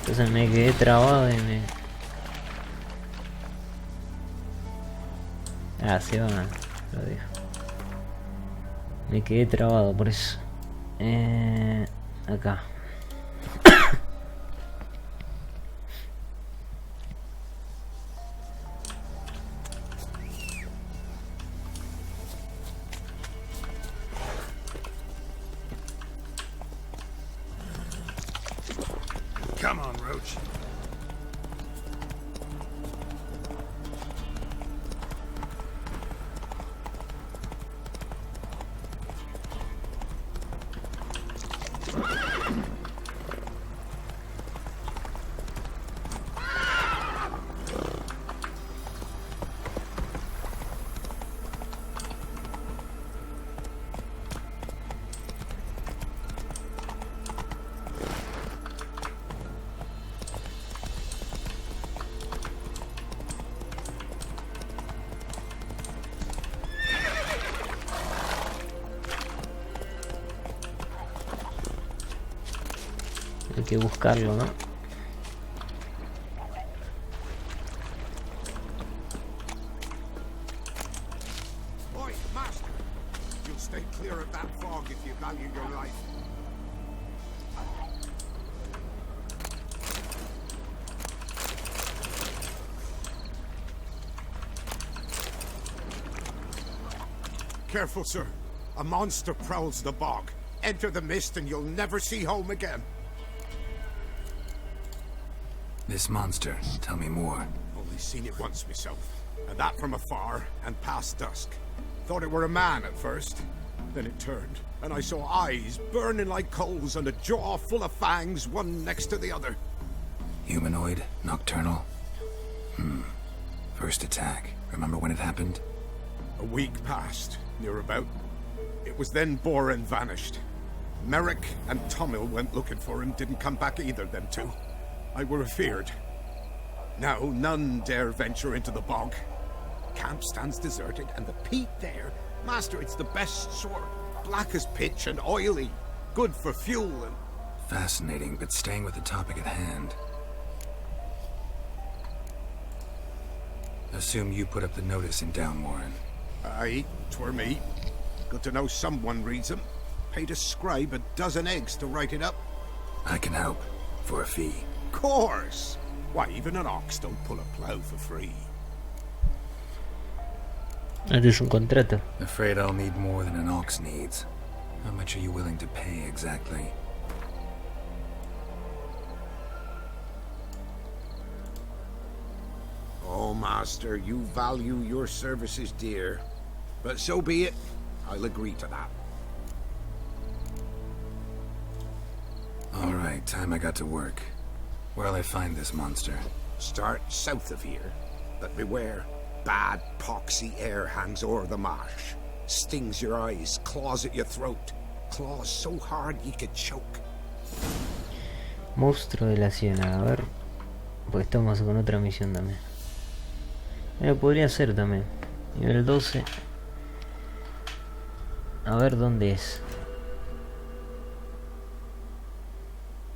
Entonces me quedé trabado y me... Ah, se va, lo dejo. Me quedé trabado por eso. Acá. Come on, Roach. Hay que buscarlo, ¿no? Oi, Master! You'll stay clear of that fog if you value your life. Careful, sir. A monster prowls the bog. Enter the mist and you'll never see home again. This monster, tell me more. Only seen it once myself, and that from afar and past dusk. Thought it were a man at first. Then it turned, and I saw eyes burning like coals and a jaw full of fangs, one next to the other. Humanoid? Nocturnal? First attack. Remember when it happened? A week passed, near about. It was then Boren vanished. Merrick and Tomil went looking for him, didn't come back either, them two. I were afeard. Now none dare venture into the bog. Camp stands deserted, and the peat there, Master, it's the best sort. Black as pitch and oily. Good for fuel and... Fascinating, but staying with the topic at hand. Assume you put up the notice in Down Warren. Aye, 'twere me. Good to know someone reads them. Paid a scribe a dozen eggs to write it up. I can help. For a fee. Course! Why, even an ox don't pull a plow for free. Es un contrato. Afraid I'll need more than an ox needs. How much are you willing to pay exactly? Oh, Master, you value your services dear. But so be it. I'll agree to that. All right, time I got to work. Where'll I find this monster? Start south of here. But beware. Bad, poxy air hangs o'er the marsh. Stings your eyes, claws at your throat. Claws so hard you could choke. Monstruo de la ciénaga, a ver. Porque estamos con otra misión también. Podría ser también. Nivel 12. A ver dónde es.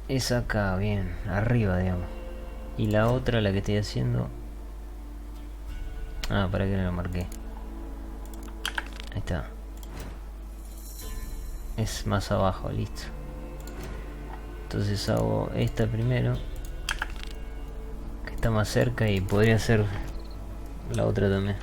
Es acá, bien, arriba, digamos. Y la otra, la que estoy haciendo... Ah, para que no lo marqué. Ahí está. es más abajo, listo. Entonces hago esta primero, que está más cerca, y podría ser la otra también.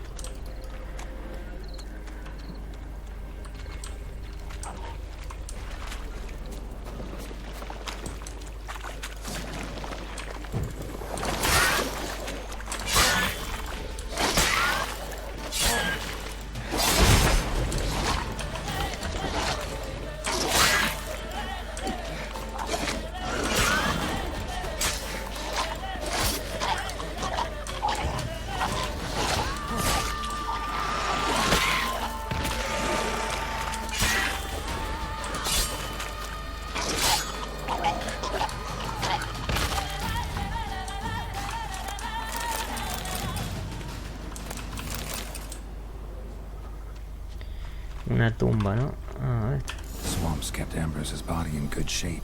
Una tumba, ¿no? Ah, a ver. Swamps kept Ambrose's body in good shape.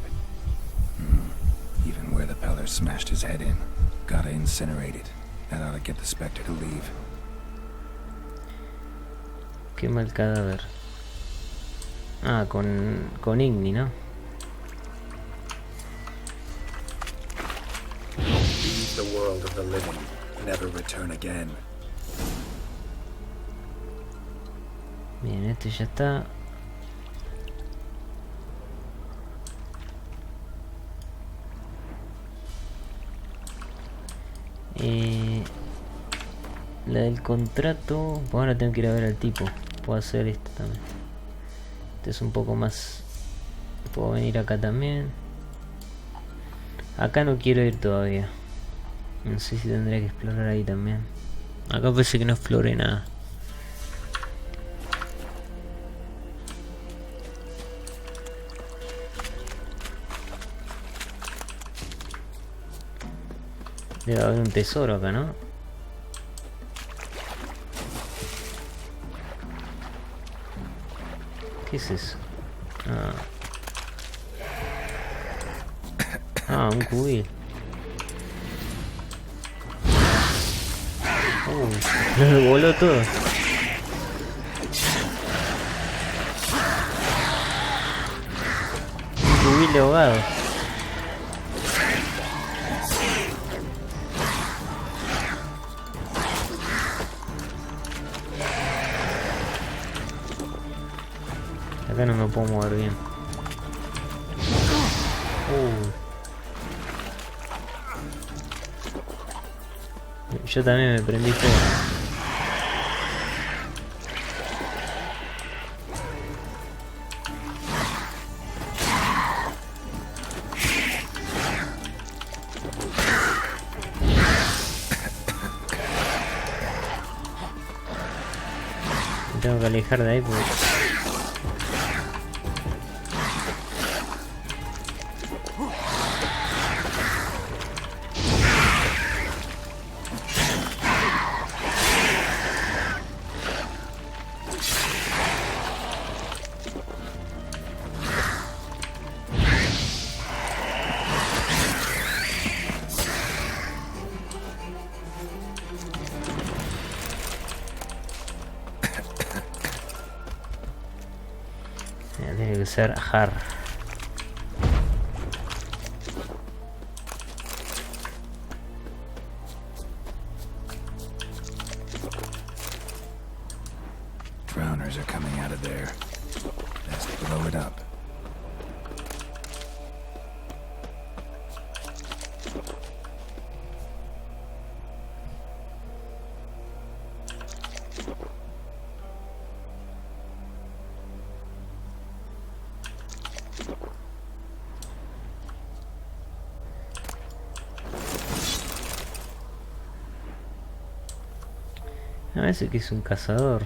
Even where the Peller smashed his head in. Gotta incinerate it. That ought to get the Spectre to leave. Quema el cadáver. Ah, con Igni, ¿no? Leave the world of the living. Never return again. Bien, este ya está. La del contrato. Pues ahora tengo que ir a ver al tipo. Puedo hacer esto también. Este es un poco más. Puedo venir acá también. Acá no quiero ir todavía. No sé si tendría que explorar ahí también. Acá parece que no exploré nada. Debe haber un tesoro acá, ¿no? ¿Qué es eso? Ah, un cubil. Lo voló todo. Un cubil de ahogado. Acá no me puedo mover bien. Yo también me prendí fuego. Me tengo que alejar de ahí porque... Tiene que ser hard. Drowners are coming out of there. Let's blow it up. A veces que es un cazador.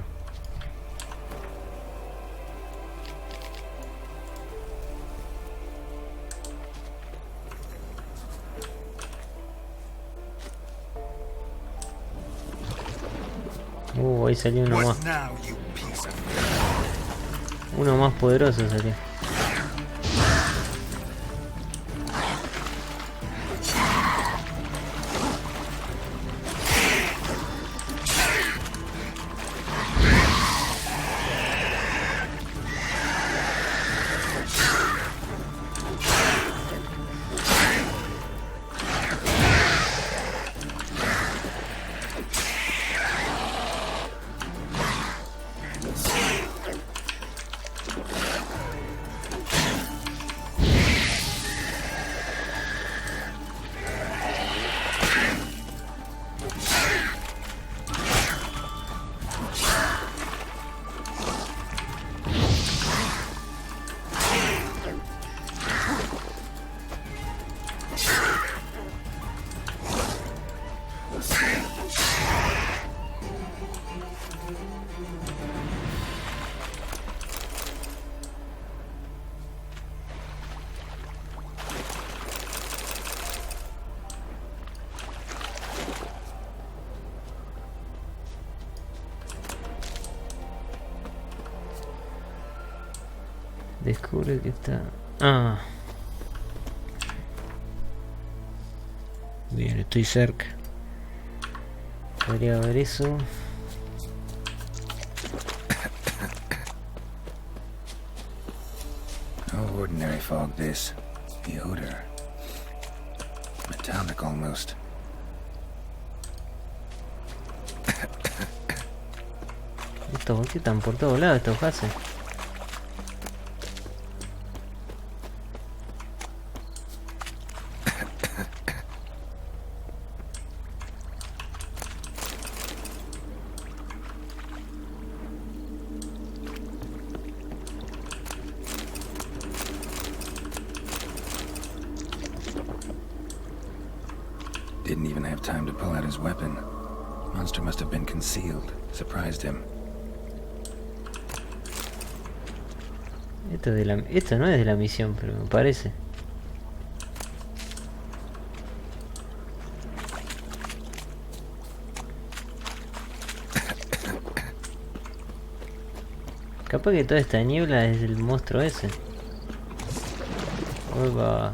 Ahí salió uno más. Uno más poderoso salió. Descubre que está... Ah. Bien, estoy cerca. Podría haber eso. No ordinary fog this. The odor. Metallic almost. Estos bosques están por todos lados, estos gases. Didn't even have time to pull out his weapon. Monster must have been concealed. Surprised him. Esto no es de la misión, pero me parece. Capaz que toda esta niebla es del monstruo ese. Oiga.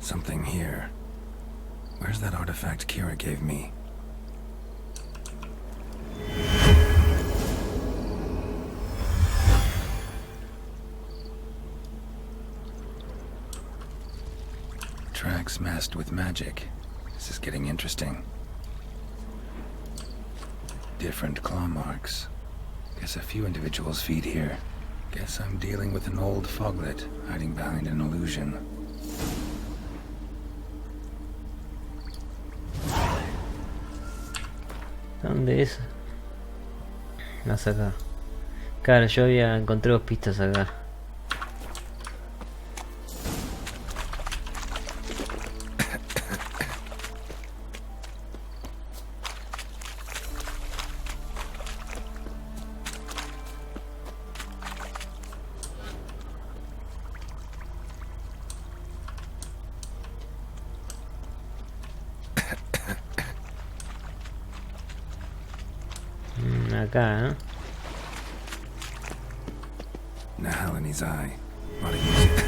Something here. Where's that artifact Kira gave me? Tracks masked with magic. This is getting interesting. Different claw marks. Guess a few individuals feed here. Guess I'm dealing with an old foglet hiding behind an illusion. ¿Dónde es? Más acá. Claro, yo había encontrado pistas acá. Acá, ¿eh? Nahal in his eye. Ought to use it.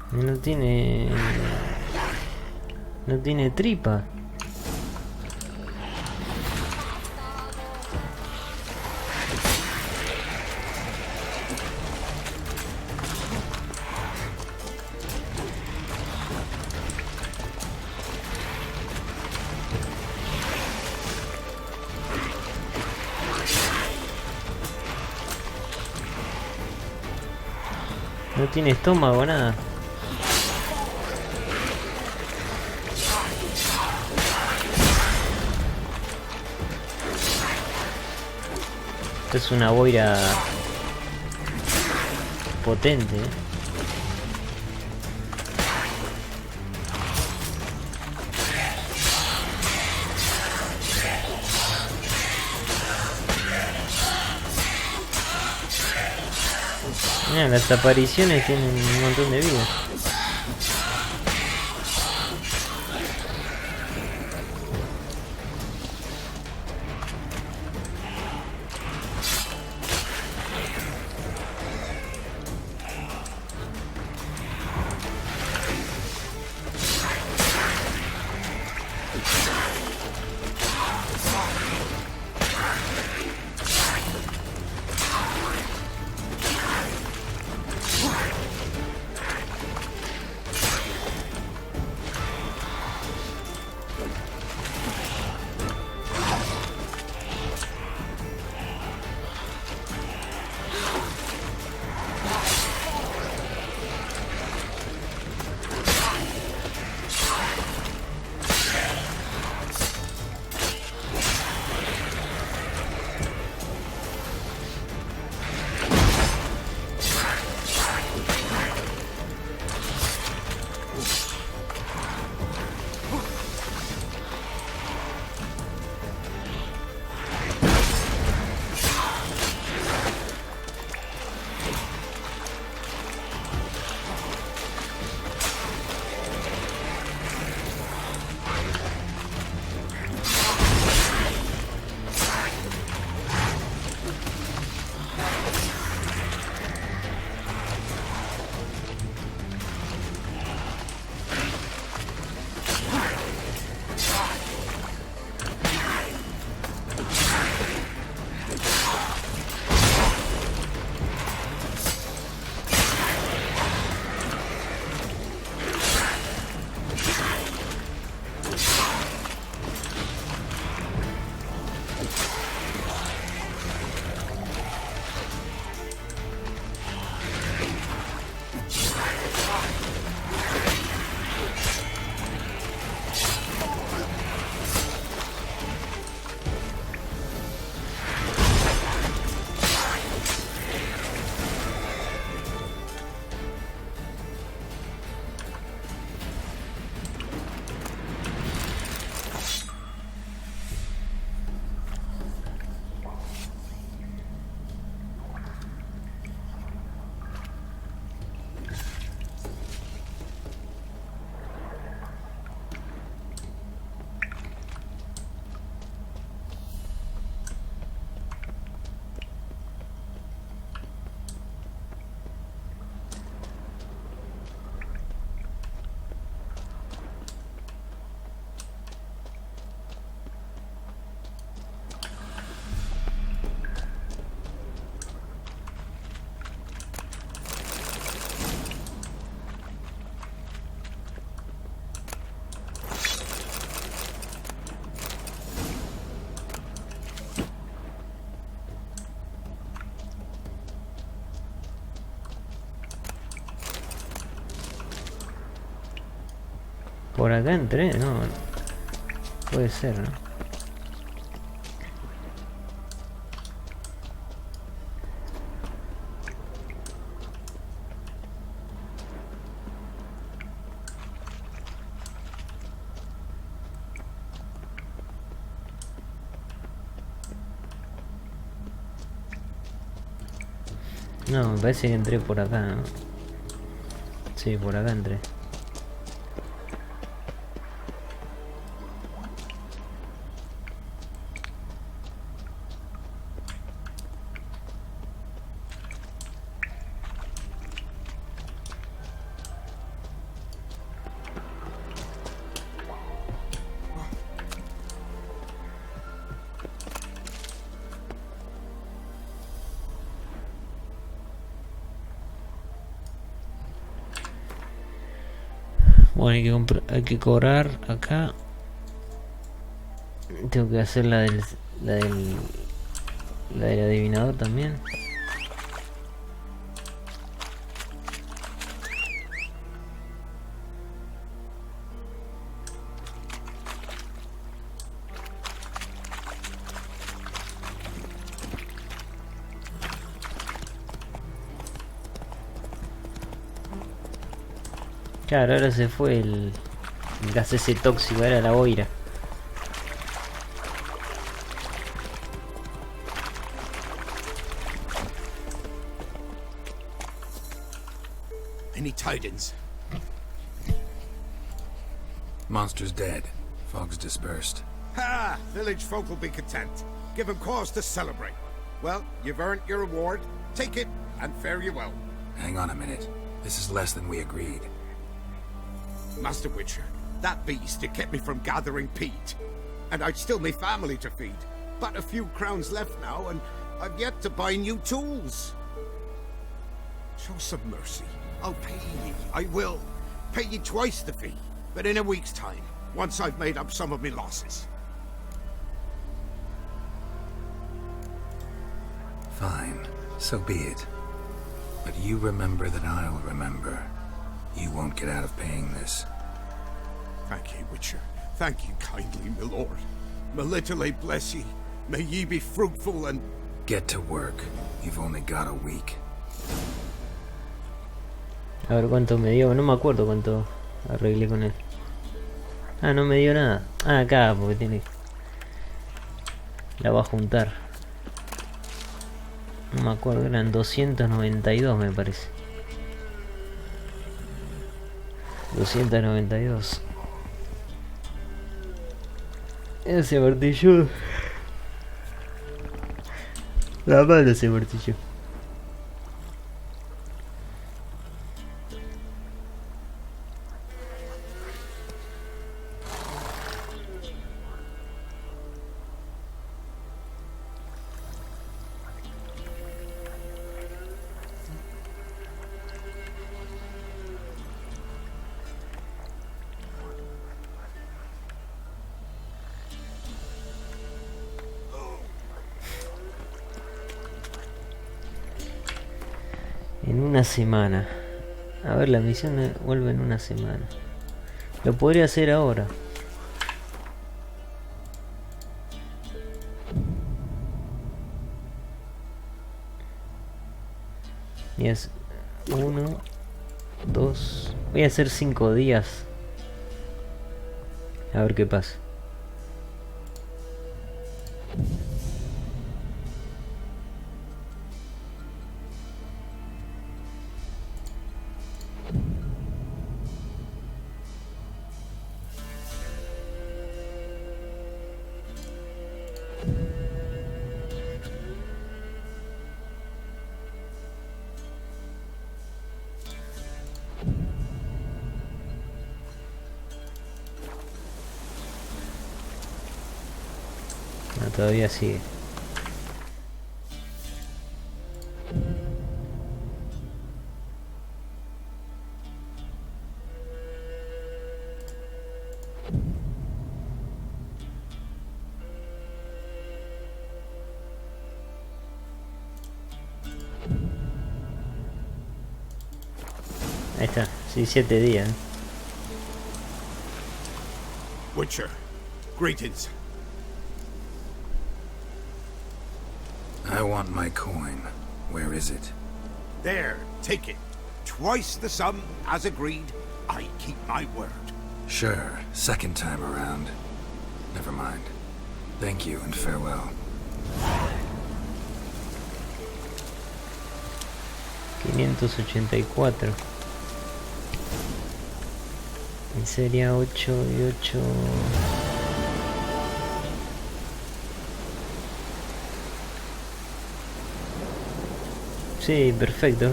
No tiene... No tiene tripa. No tiene estómago, nada. Esto es una boira potente, ¿eh? Mira, las apariciones tienen un montón de vida. Por acá entré, no. Puede ser, ¿no? No, me parece que entré por acá, ¿no? Sí, por acá entré. Bueno, hay que cobrar acá. Tengo que hacer la del adivinador también. Claro, ahora se fue el gas ese tóxico, era la boira. Any tidings? Monster's dead. Fog's dispersed. Ha! Village folk will be content. Give them cause to celebrate. Well, you've earned your reward. Take it, and fare you well. Hang on a minute. This is less than we agreed. Master Witcher, that beast, it kept me from gathering peat. And I'd still me family to feed. But a few crowns left now, and I've yet to buy new tools. Show some mercy. I'll pay ye. I will. Pay ye twice the fee. But in a week's time, once I've made up some of me losses. Fine. So be it. But you remember that I'll remember. You won't get out of paying this. Thank ye, Witcher. Thank you kindly, my lord. Melitele bless ye. May ye be fruitful and... Get to work. You've only got a week. A ver cuánto me dio, no me acuerdo cuánto arreglé con él. Ah, no me dio nada. Ah, acá, porque tiene... La va a juntar. No me acuerdo, eran 292 me parece. 292. Ese martillo. La mano ese martillo. En una semana. A ver, la misión vuelve en una semana. Lo podría hacer ahora. Y es 1, 2. Voy a hacer 5 días. A ver qué pasa. No, todavía sigue. Ahí está, sí, 7 días. Witcher, greetings. I want my coin. Where is it? There, take it. Twice the sum, as agreed. I keep my word. Sure, second time around. Never mind. Thank you and farewell. 584. Y sería 8 y 8. Sí, perfecto.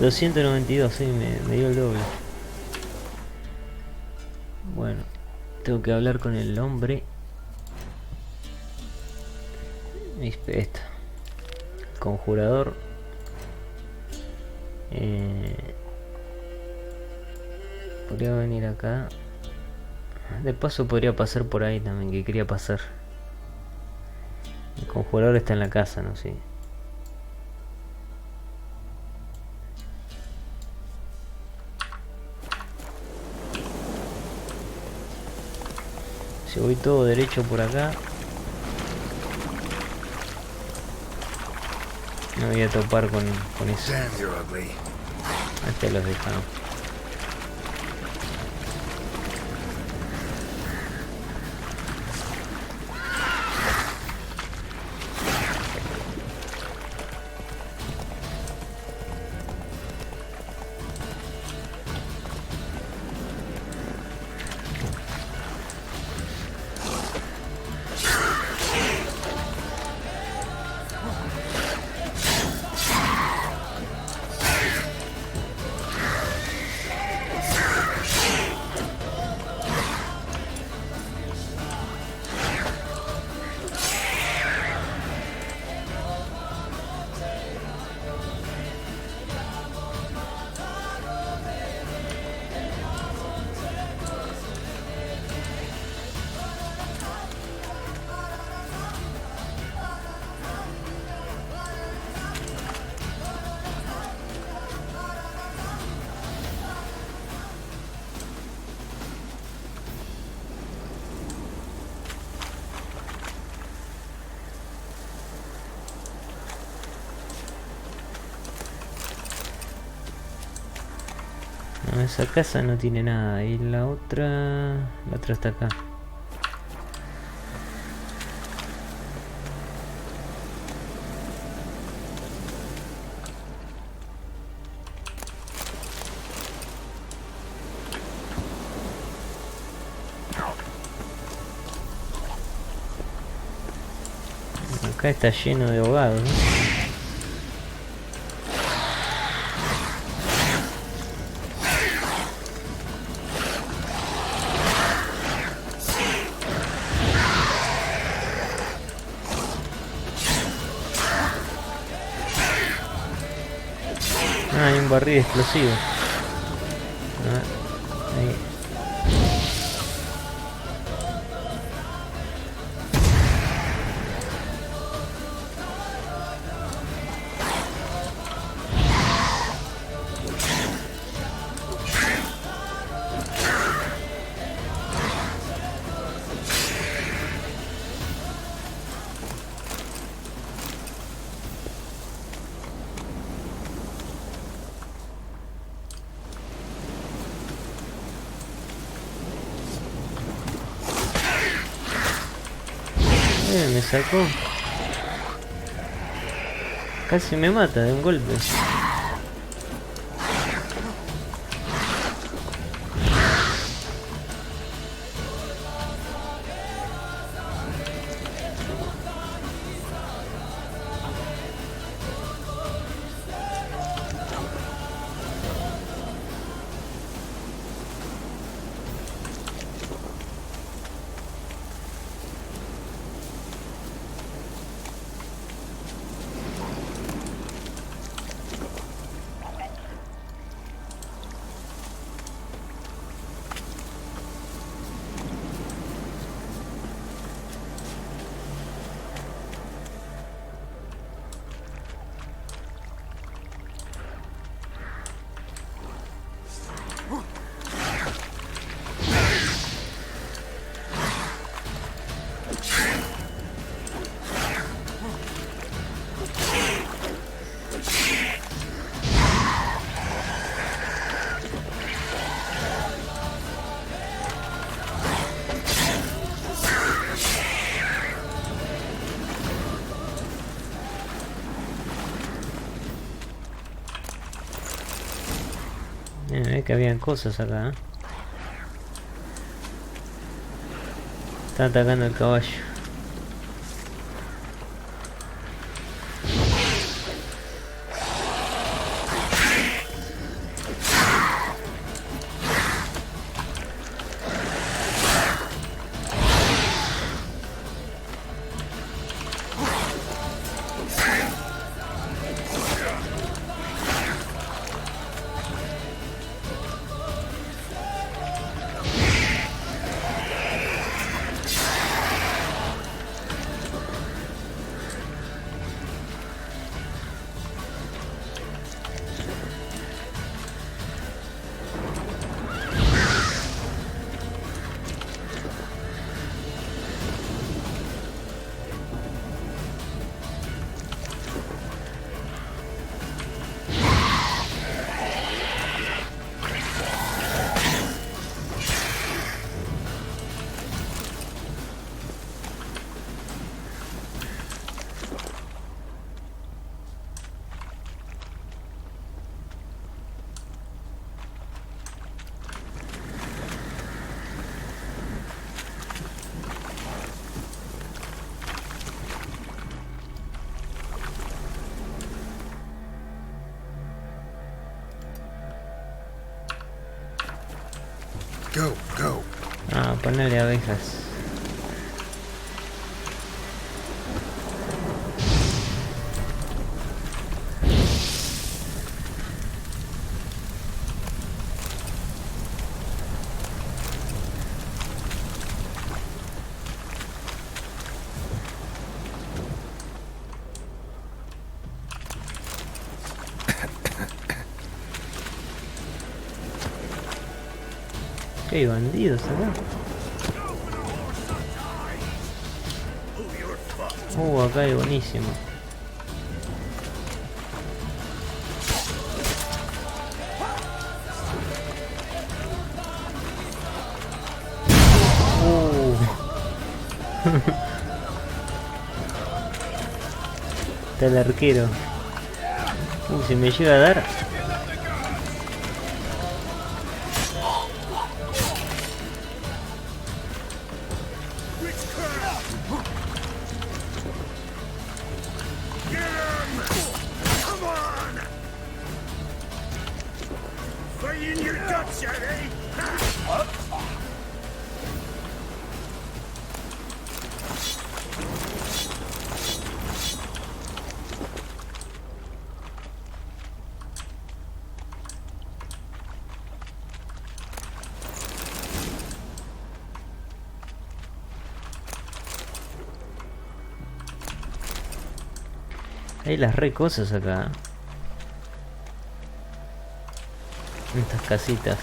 292, sí, me dio el doble. Bueno, tengo que hablar con el hombre. Esto. Conjurador. Podría venir acá. De paso podría pasar por ahí también, que quería pasar. El conjurador está en la casa, ¿no? Sí. Si voy todo derecho por acá, me voy a topar con eso. Hasta los dejamos. No, esa casa no tiene nada. Y la otra está acá. Acá está lleno de ahogados, ¿no? Ah, hay un barril explosivo. Ah, ahí. Me sacó. Casi me mata de un golpe. Que habían cosas acá, ¿eh? Está atacando el caballo. Go, go. Ah, ponerle abejas. ¿Qué hay bandidos acá? Acá hay buenísimo. Está el arquero. Si me llega a dar. Hay las re cosas acá. Estas casitas.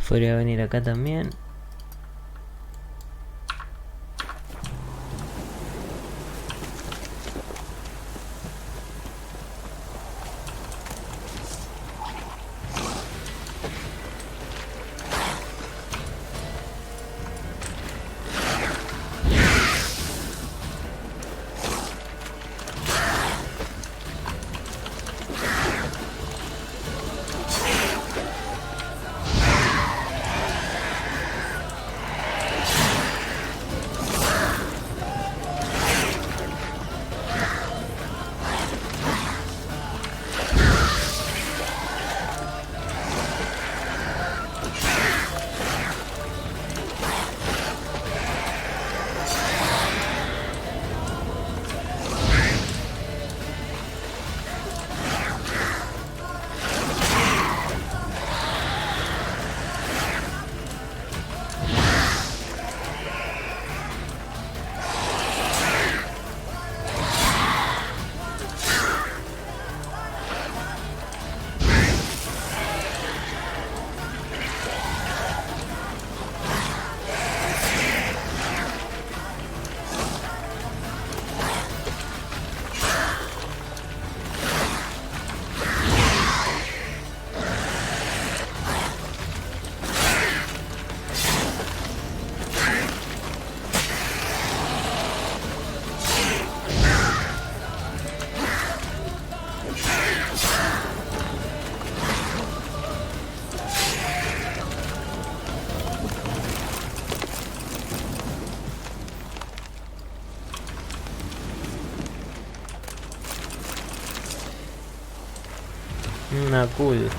Podría venir acá también. Una cool.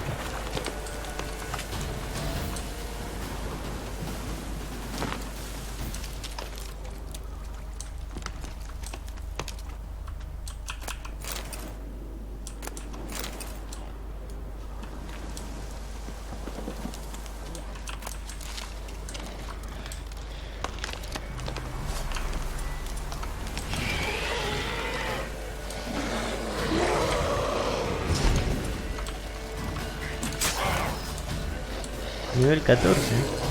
Nivel 14.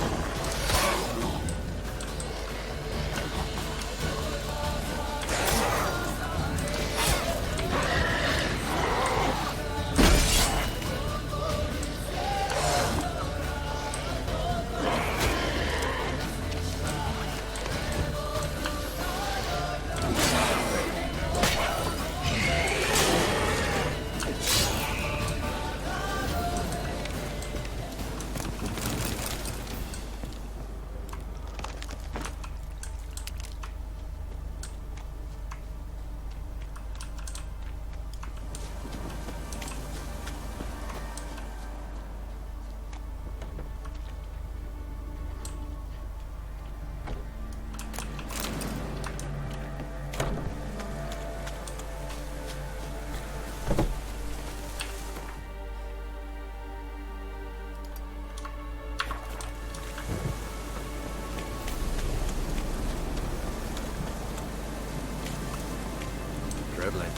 Dribbling.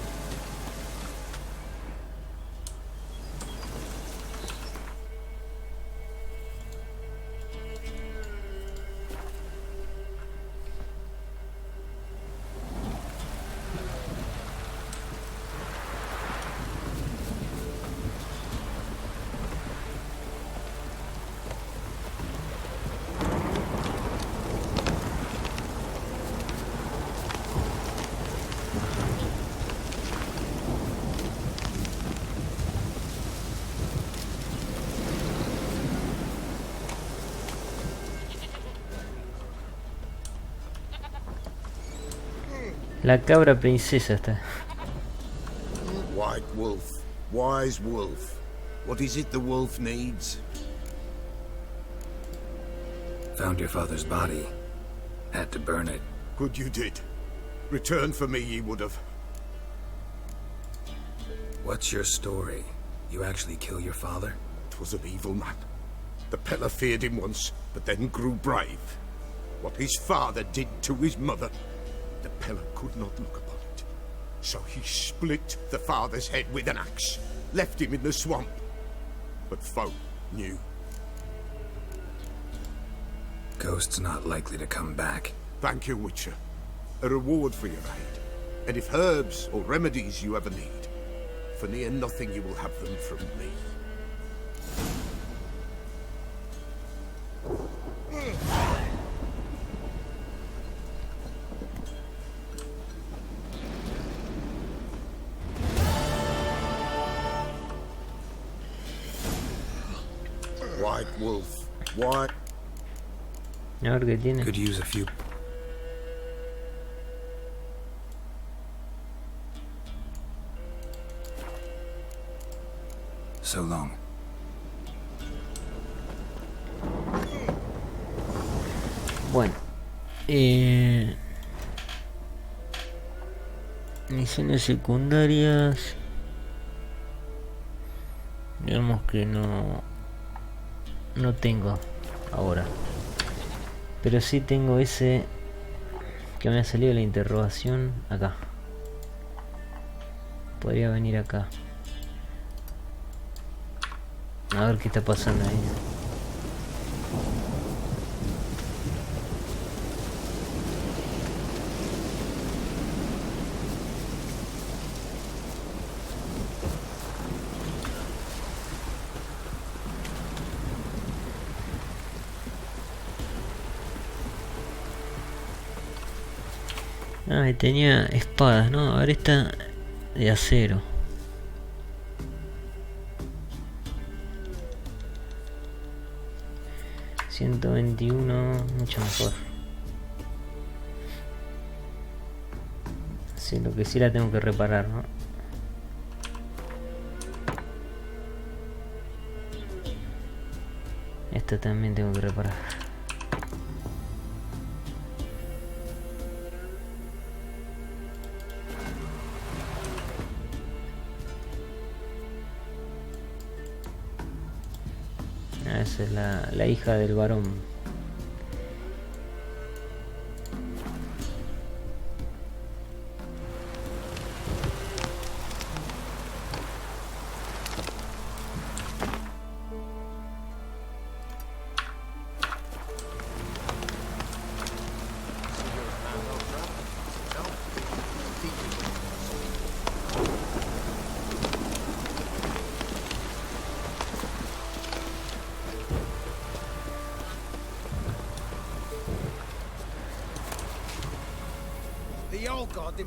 La cabra princesa está. White wolf, wise wolf. What is it the wolf needs? Found your father's body. Had to burn it. Good you did. Return for me ye would have. What's your story? You actually kill your father? 'Twas an evil man. The Peller feared him once, but then grew brave. What his father did to his mother, the Peller could not look upon it. So he split the father's head with an axe, left him in the swamp. But folk knew. Ghost's not likely to come back. Thank you, Witcher. A reward for your aid. And if herbs or remedies you ever need, for near nothing you will have them from me. White wolf, white. A ver qué tiene. Could use a few. So long. Bueno. Misiones secundarias. Digamos que no tengo ahora. Pero sí tengo ese que me ha salido la interrogación acá. Podría venir acá. A ver qué está pasando ahí. Ah, tenía espadas, ¿no? A ver, esta de acero. $121, mucho mejor. Sí, lo que sí la tengo que reparar, ¿no? Esta también tengo que reparar. Esa es la hija del varón.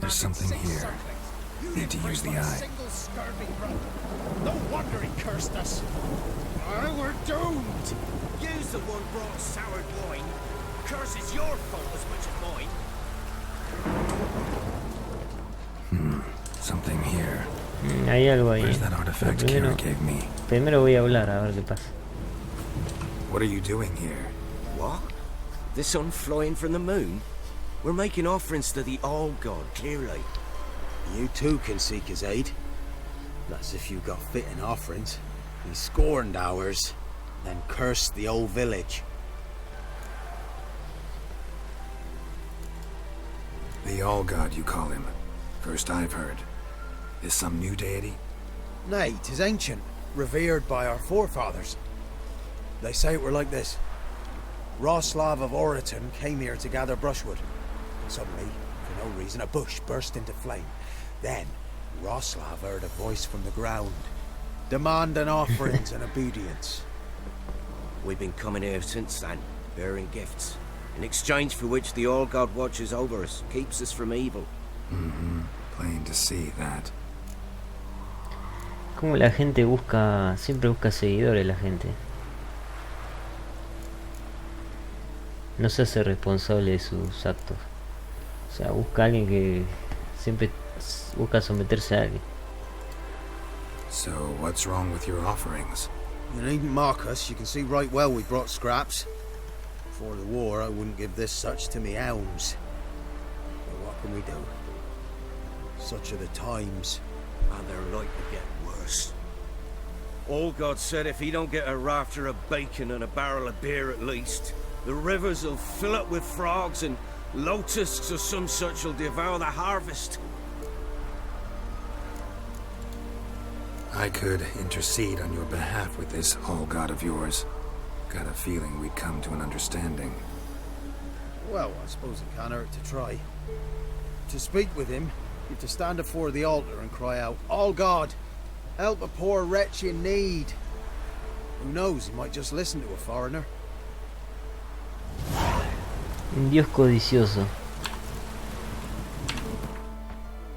There's something here. Need to use the eye. No wonder he cursed us. We're doomed. You's the one brought soured wine. Curse is your fault as much as mine. Something here. Hay algo ahí. Where's that artifact Kira gave me? Primero voy a hablar a ver qué pasa. What are you doing here? What? The sun flying from the moon? We're making offerings to the All-God, clearly. You too can seek his aid. That's if you got fitting offerings. He scorned ours, then cursed the old village. The All-God, you call him. First I've heard. Is some new deity? Nay, 'tis ancient, revered by our forefathers. They say it were like this. Roslav of Oriton came here to gather brushwood. Suddenly, for no reason, a bush burst into flame. Then, Roslav heard a voice from the ground, demanding offerings and obedience. We've been coming here since then, bearing gifts, in exchange for which the All-God watches over us, keeps us from evil. Plain to see that. Como la gente siempre busca seguidores la gente. No se hace responsable de sus actos. O sea, busca a alguien Siempre busca someterse a alguien. So, what's wrong with your offerings? You needn't mock us. You can see right well we brought scraps. Before the war, I wouldn't give this such to me hounds. But what can we do? Such are the times. And they're like to get worse. All God said if he don't get a rafter of bacon and a barrel of beer at least, the rivers will fill up with frogs and locusts or some such will devour the harvest. I could intercede on your behalf with this all-god of yours. Got a feeling we'd come to an understanding. Well, I suppose it can't hurt to try. To speak with him, you have to stand before the altar and cry out, "All God, help a poor wretch in need." Who knows, he might just listen to a foreigner. Un dios codicioso.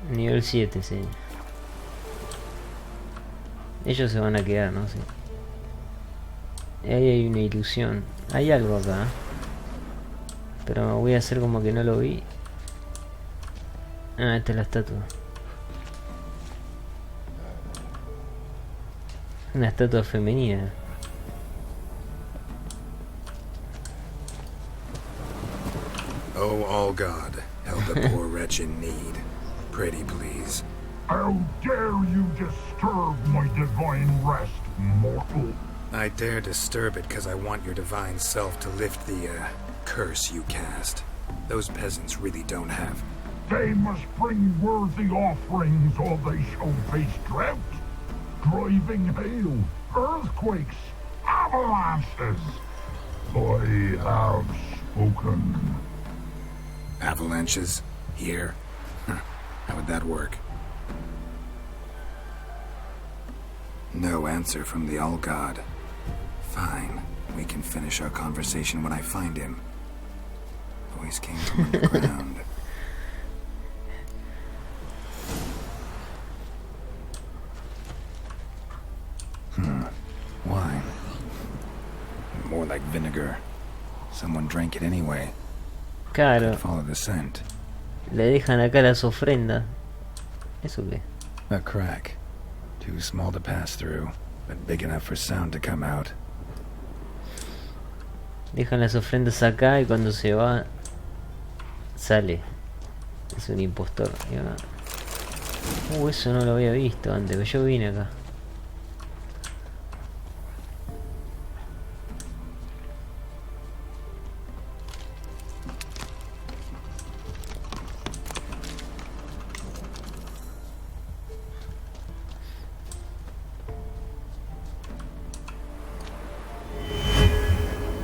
Nivel 7, sí. Ellos se van a quedar, no sé. Ahí hay una ilusión. Hay algo acá. Pero voy a hacer como que no lo vi. Ah, esta es la estatua. Una estatua femenina. Oh, all God, help a poor wretch in need. Pretty please. How dare you disturb my divine rest, mortal? I dare disturb it because I want your divine self to lift the, curse you cast. Those peasants really don't have. They must bring worthy offerings or they shall face drought, driving hail, earthquakes, avalanches. I have spoken. Avalanches? Here? How would that work? No answer from the All-God. Fine. We can finish our conversation when I find him. Voice came from underground. Wine. More like vinegar. Someone drank it anyway. Claro. Follow the scent. Le dejan acá las ofrendas. ¿Eso qué? A crack. Too small to pass through, but big enough for sound to come out. Dejan las ofrendas acá y cuando se va sale. Es un impostor. Eso no lo había visto antes, que yo vine acá.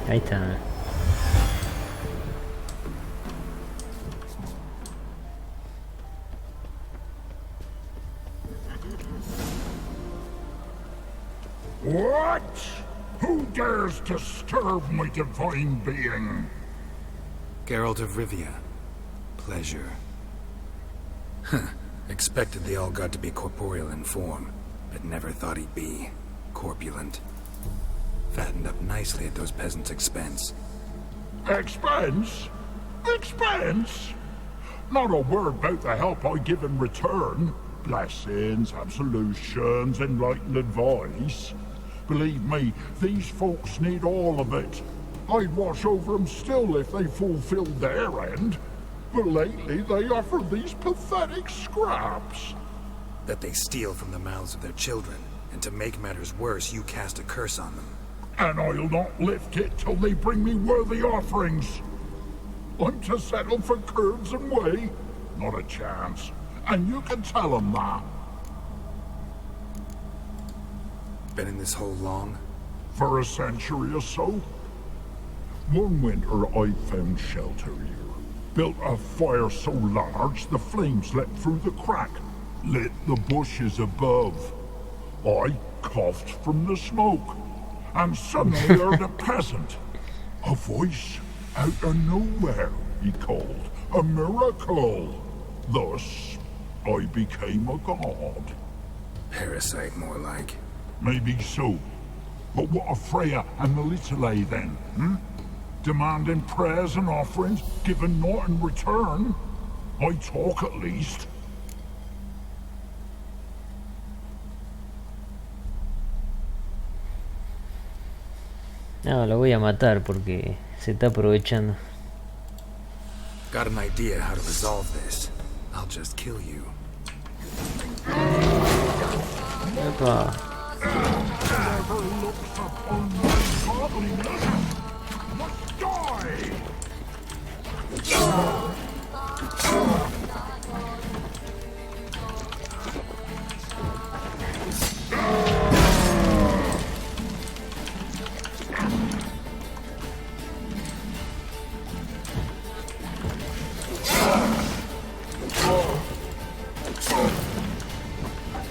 Ahí está. What? Who dares disturb my divine being? Geralt of Rivia. Pleasure. Expected the All-God to be corporeal in form, but never thought he'd be corpulent. Fattened up nicely at those peasants' expense. Expense? Expense? Not a word about the help I give in return. Blessings, absolutions, enlightened advice. Believe me, these folks need all of it. I'd watch over them still if they fulfilled their end. But lately they offer these pathetic scraps. That they steal from the mouths of their children, and to make matters worse, you cast a curse on them. And I'll not lift it till they bring me worthy offerings. I'm to settle for curds and whey? Not a chance. And you can tell them that. Been in this hole long? For a century or so. One winter I found shelter here. Built a fire so large the flames leapt through the crack, lit the bushes above. I coughed from the smoke, and suddenly heard a peasant. A voice out of nowhere, he called. A miracle. Thus, I became a god. Parasite, more like. Maybe so. But what of Freya and the Little then, Demanding prayers and offerings, given naught in return? I talk at least. No, lo voy a matar porque se está aprovechando. Got an idea how to resolve this. I'll just kill you. Epa. Never looks upon my godliness must die!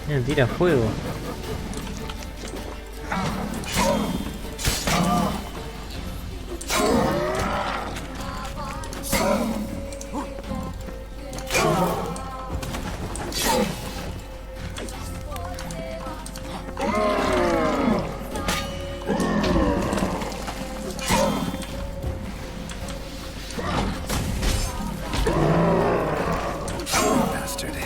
Mira, tira fuego. Bastard.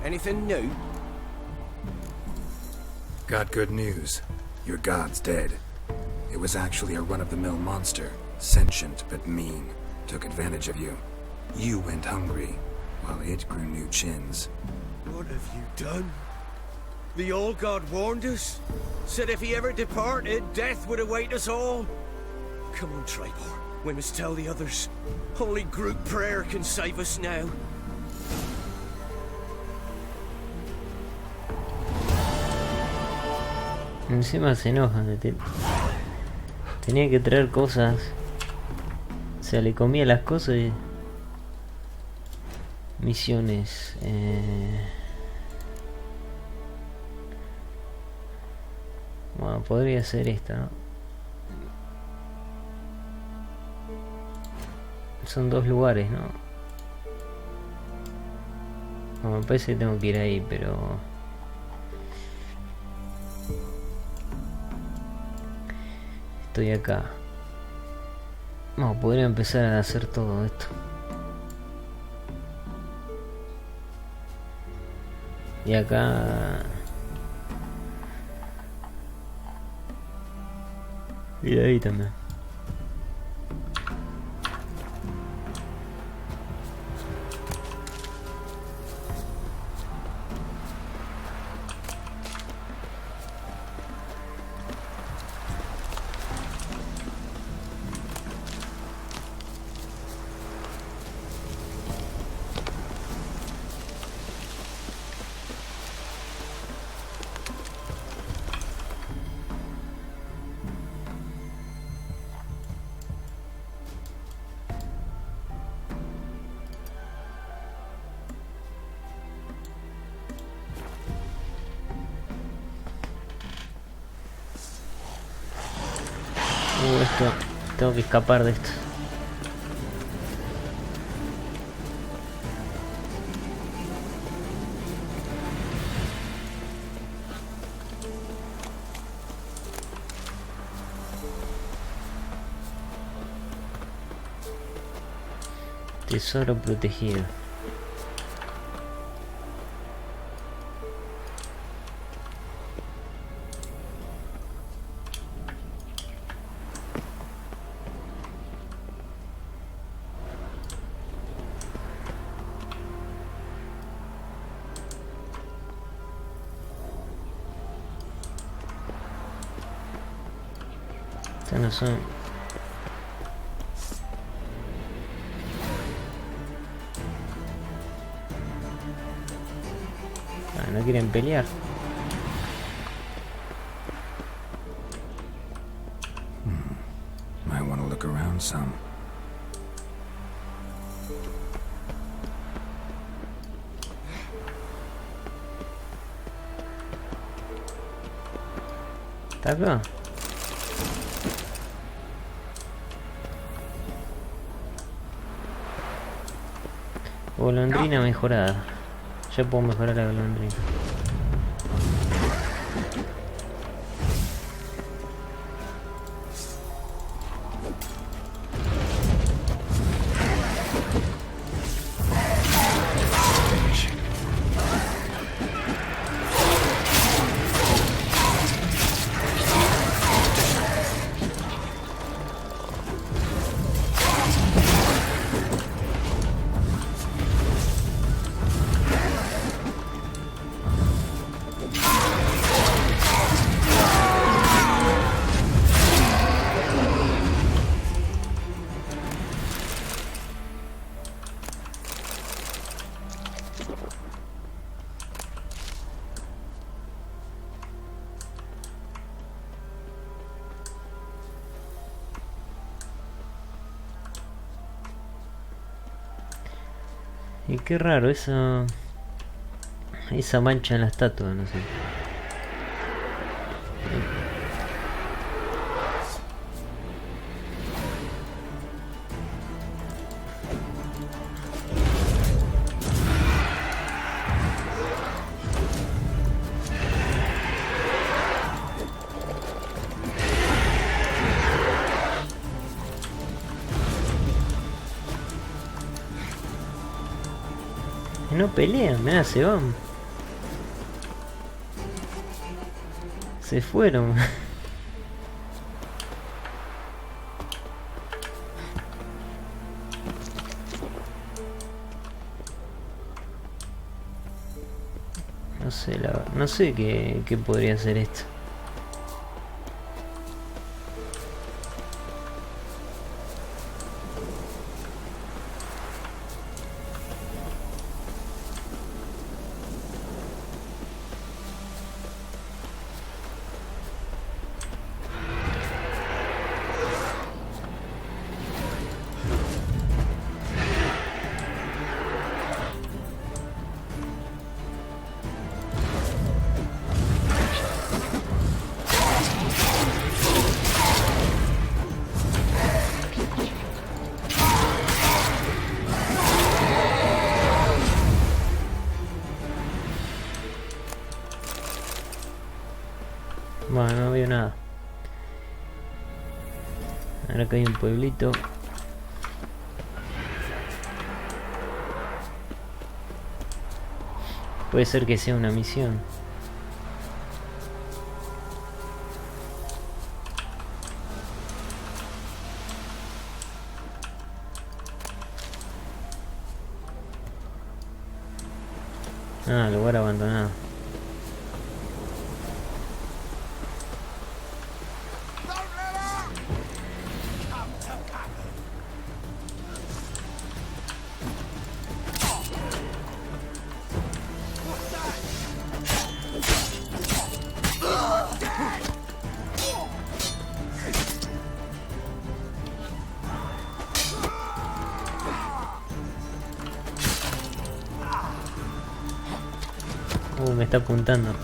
Anything new? Got good news. Your god's dead. It was actually a run-of-the-mill monster, sentient but mean. Took advantage of you. You went hungry, while it grew new chins. What have you done? The old god warned us. Said if he ever departed, death would await us all. Come on, Tribor. We must tell the others. Only group prayer can save us now. Encima se enojan. Tenía que traer cosas. O sea, le comía las cosas y... Misiones. Bueno, podría ser esta, ¿no? Son dos lugares, ¿no? Bueno, me parece que tengo que ir ahí, pero... Estoy acá. No, podría empezar a hacer todo esto. Y acá... Y de ahí también. Esto, tengo que escapar de esto. Tesoro protegido. Ya no son... Ah, no quieren pelear. Might want to look around some. ¿Está acá? Golondrina mejorada. Ya puedo mejorar la golondrina. Y qué raro esa mancha en la estatua, no sé. No pelean, mirá, se van. Se fueron. No sé, no sé qué podría ser esto. Bueno, no veo nada. Ahora que hay un pueblito. Puede ser que sea una misión. Ah, lugar abandonado. Me está apuntando.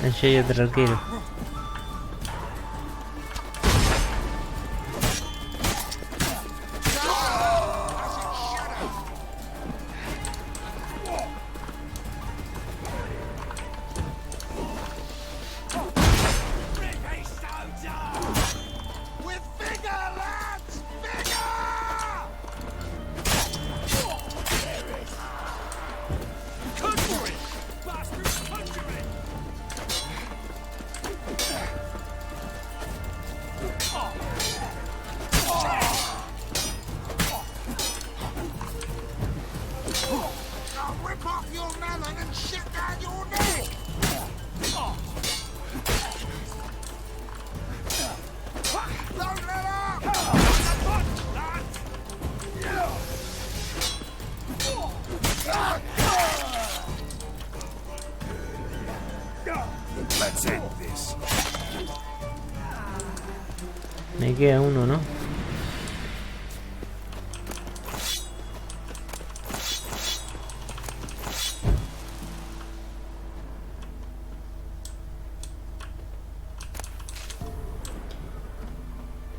Allí hay otro arquero. Let's end this. Me queda uno, ¿no?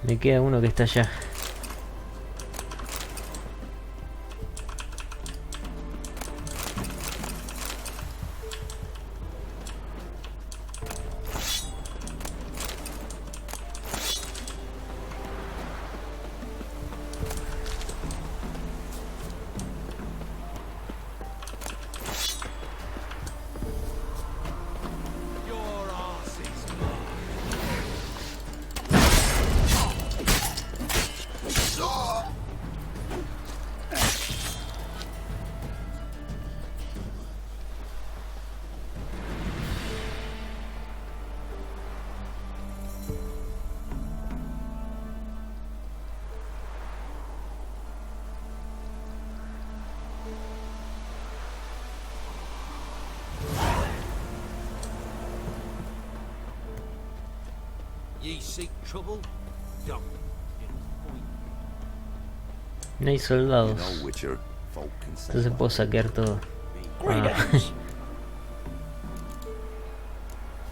Me queda uno que está allá. Ye seek trouble? Don't. No hay soldados. You know, Witcher, folk can say Entonces puedo saquear todo. Ah.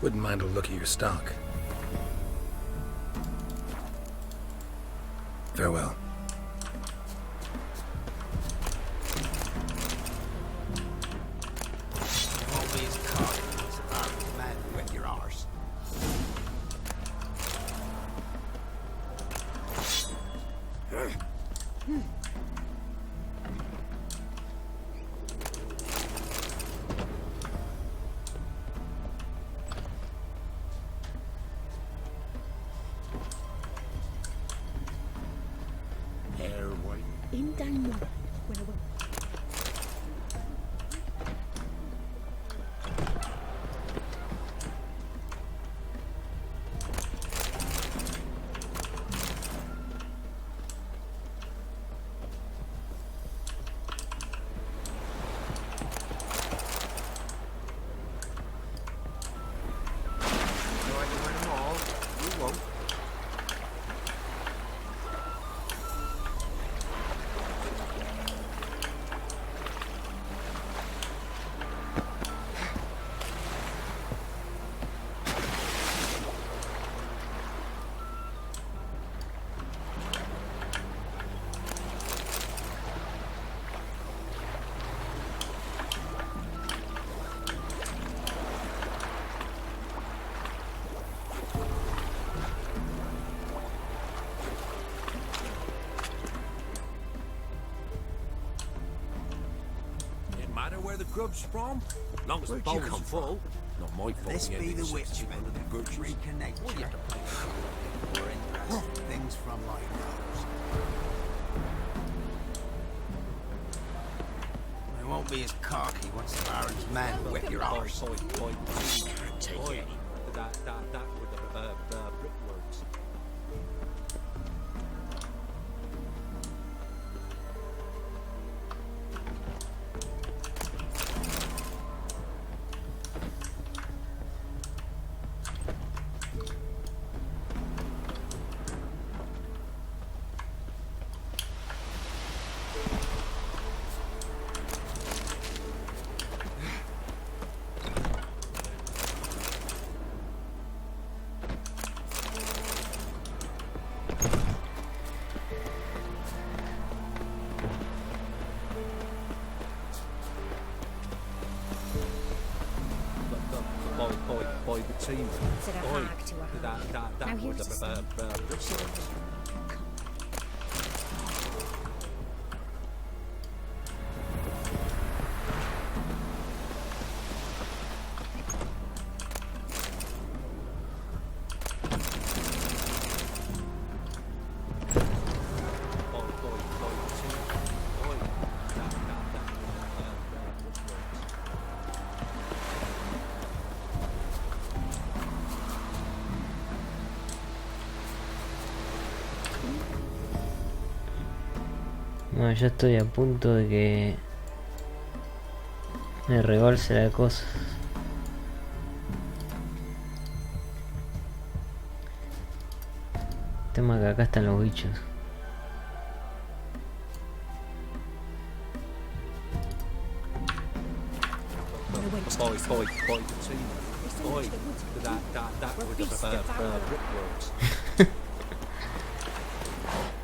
Wouldn't mind a look at your stock. Farewell. Won't be as cocky as a man with your arse. Matter where the grub's from, long as the Where'd you bowl's come full. Not my fault. This you be ain't the been witch one of the virtues. reconnect Well, you you. have to play More interesting things from like those. I won't be as cocky once the Baron's man whip your arse. Take it. That were the brickworks. By the team. Said a hag to a hag. That Now were here's the the thing. brickworks. Bueno, ya estoy a punto de que me rebalse la cosa. Tema que acá están los bichos.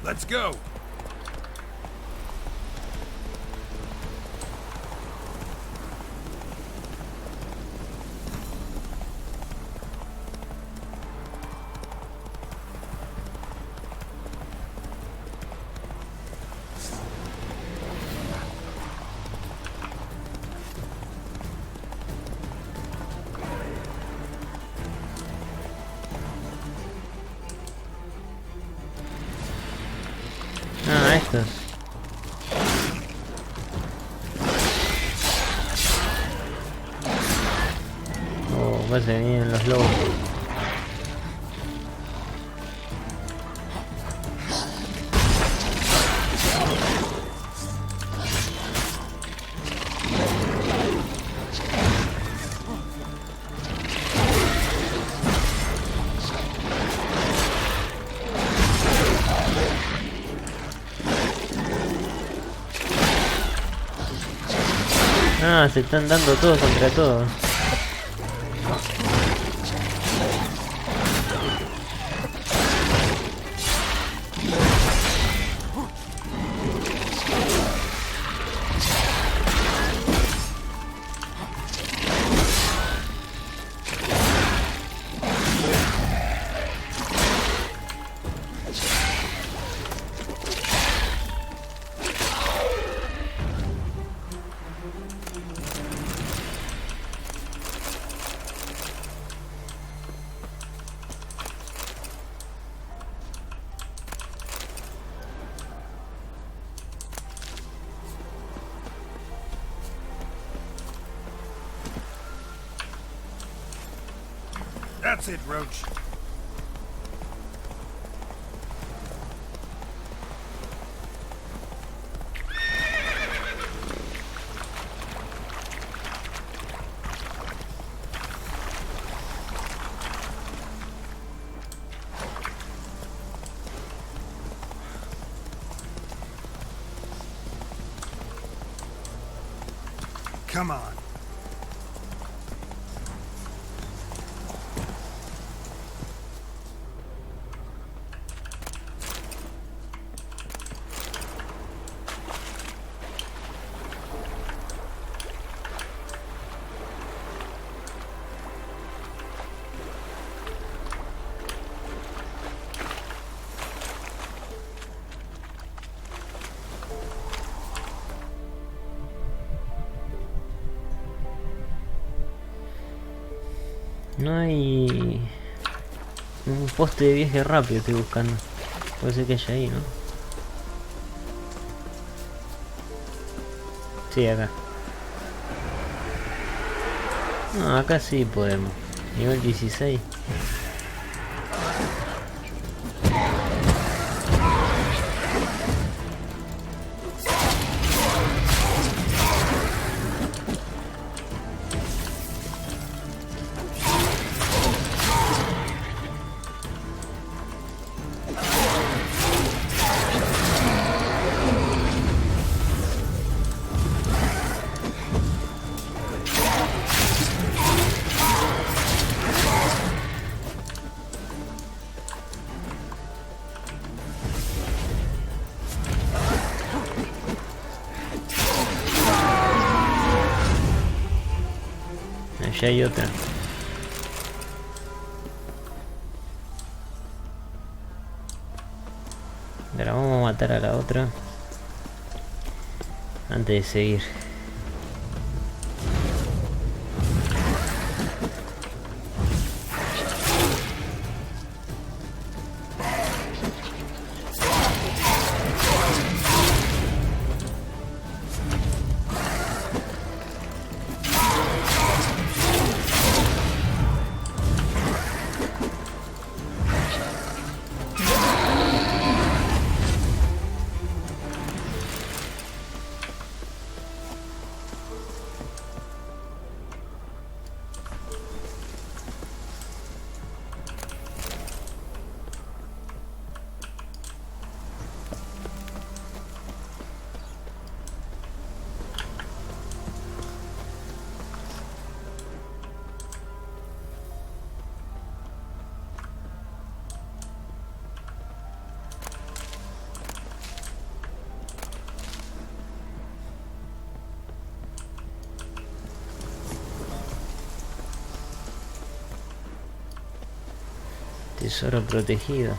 Let's go. Ah, estos. Oh, parece que vienen los lobos. Ah, se están dando todos contra todos. That's it, Roach. Come on. No hay un poste de viaje rápido, estoy buscando. Puede ser que haya ahí, ¿no? Sí, acá. No, acá sí podemos. Nivel 16. Allá hay otra. Ahora vamos a matar a la otra antes de seguir. Tesoro protegido.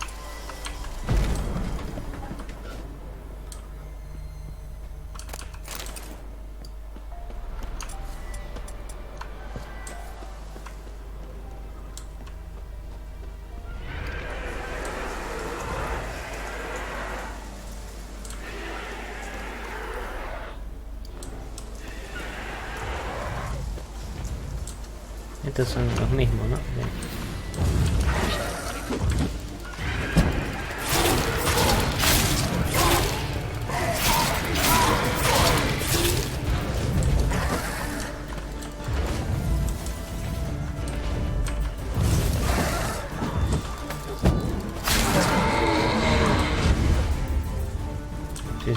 Estos son los mismos, ¿no? Bien.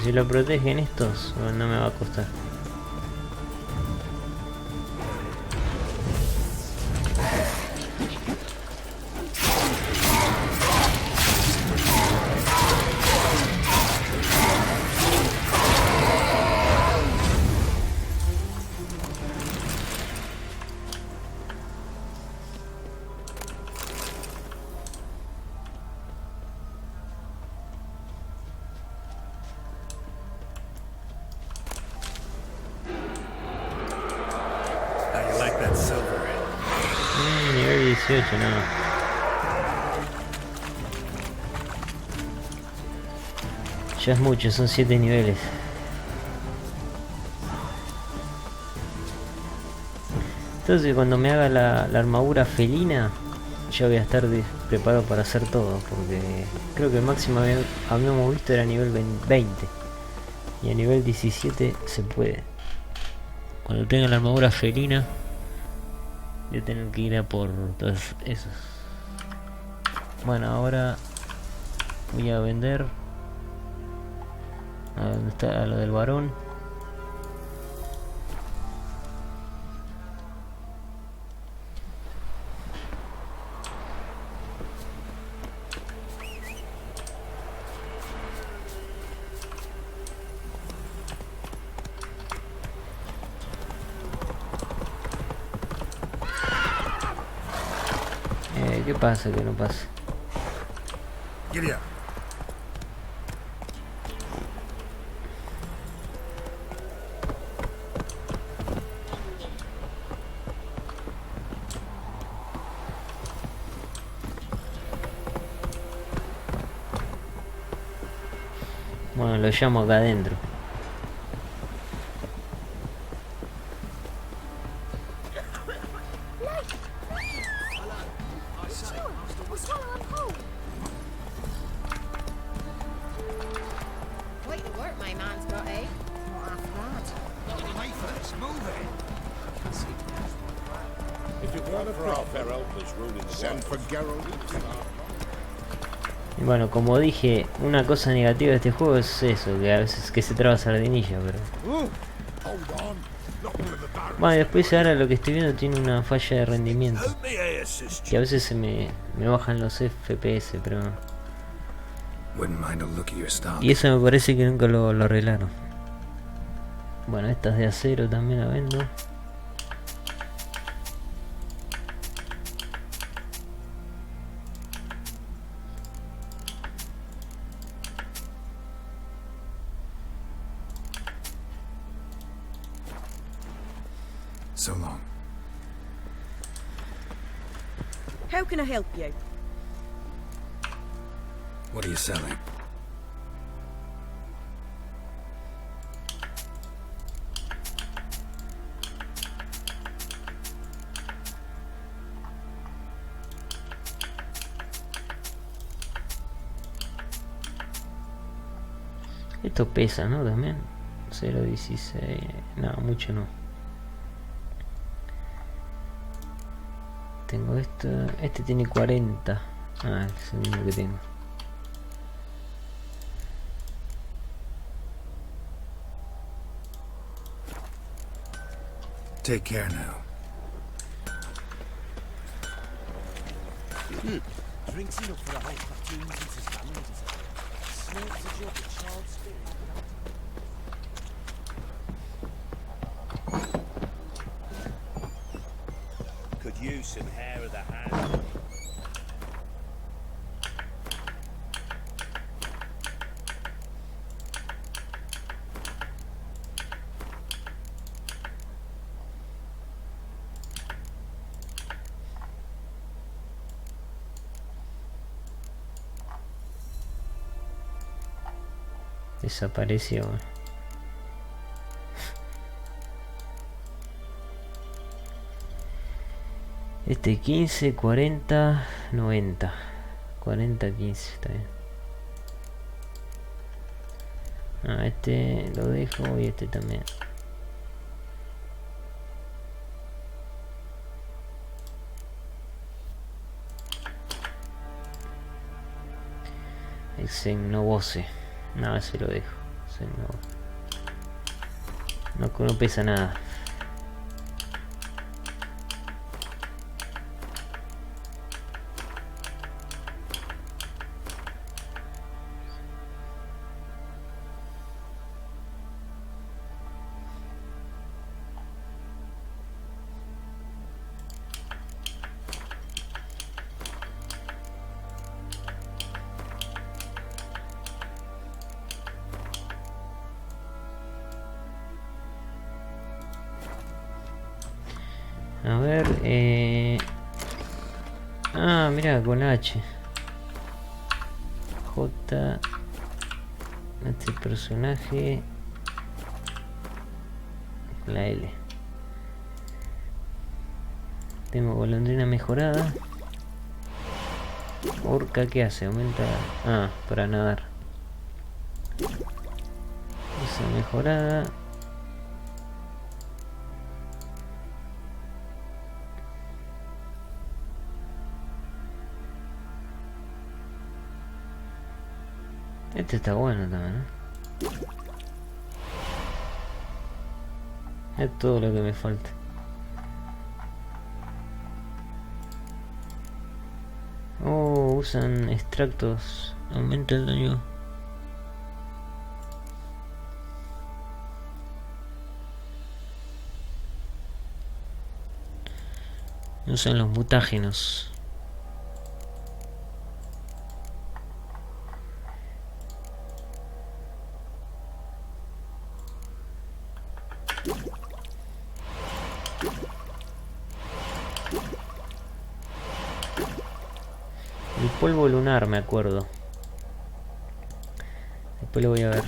Si lo protegen estos, no me va a costar. Nivel 18, no. Ya es mucho, son 7 niveles. Entonces cuando me haga la armadura felina, ya voy a estar preparado para hacer todo. Porque creo que el máximo habíamos visto era nivel 20. Y a nivel 17 se puede. Cuando tenga la armadura felina, voy a tener que ir a por todos esos. Bueno, ahora voy a vender. A dónde está lo del varón. ¿Qué pasa? Que no pasa. Bueno, lo llamo acá adentro. Y bueno, como dije, una cosa negativa de este juego es eso, que a veces que se traba sardinilla, pero... Bueno, después ahora lo que estoy viendo tiene una falla de rendimiento. Que a veces se me bajan los FPS, pero... Y eso me parece que nunca lo arreglaron. Bueno, estas de acero también la vendo. So long. How can I help you? What are you selling? Esto pesa, ¿no? También 0.16. No, mucho no. Tengo esto. Este tiene 40. Ah, es el mismo que tengo. Take care now. Drinks enough for a whole platoon into his family. Snakes a job of child spirit. Could use some hair of the hand. Desapareció. Este 15, 40, 90. 40, 15, está bien. Ah, este lo dejo y este también. El Xenobose. No, ese lo dejo. No pesa nada. A ver, ah, mira, con H. J. Este personaje. La L. Tengo golondrina mejorada. Orca, ¿qué hace? Aumenta. Ah, para nadar. Esa mejorada. Este está bueno también, ¿eh? Es todo lo que me falta. Oh, usan extractos. Aumenta el daño. Usan los mutágenos. El polvo lunar, me acuerdo. Después lo voy a ver.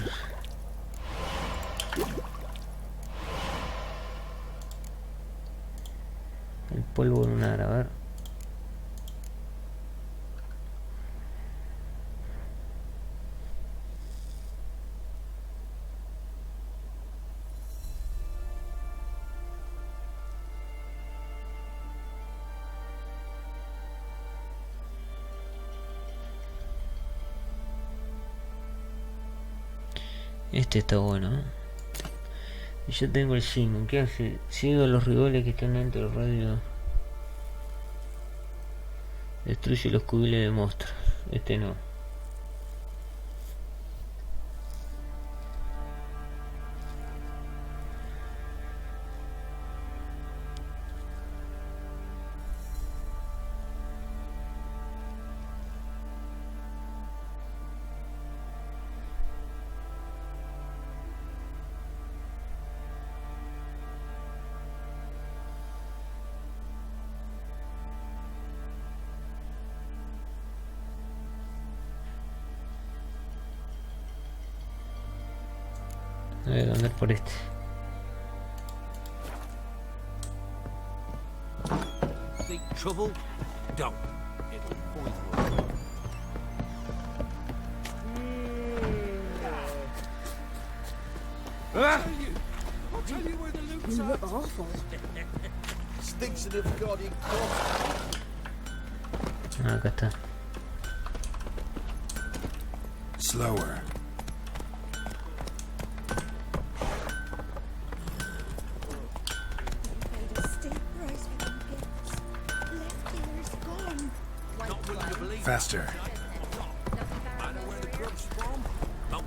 El polvo lunar, a ver. Este está bueno, ¿eh? Y yo tengo el signo. ¿Qué hace? Sigo a los rivales que están dentro del radio. Destruye los cubiles de monstruos. Este no. Voy a andar por este. Seek trouble? Don't. It'll point you. I'll tell you where the loot's You at. look awful. Stinks of the goddamn corpse. Ah, acá está. Slower. Paid a steep price for them gifts. Left ears gone. Not willing to believe. Faster. I know where the grub's from. No.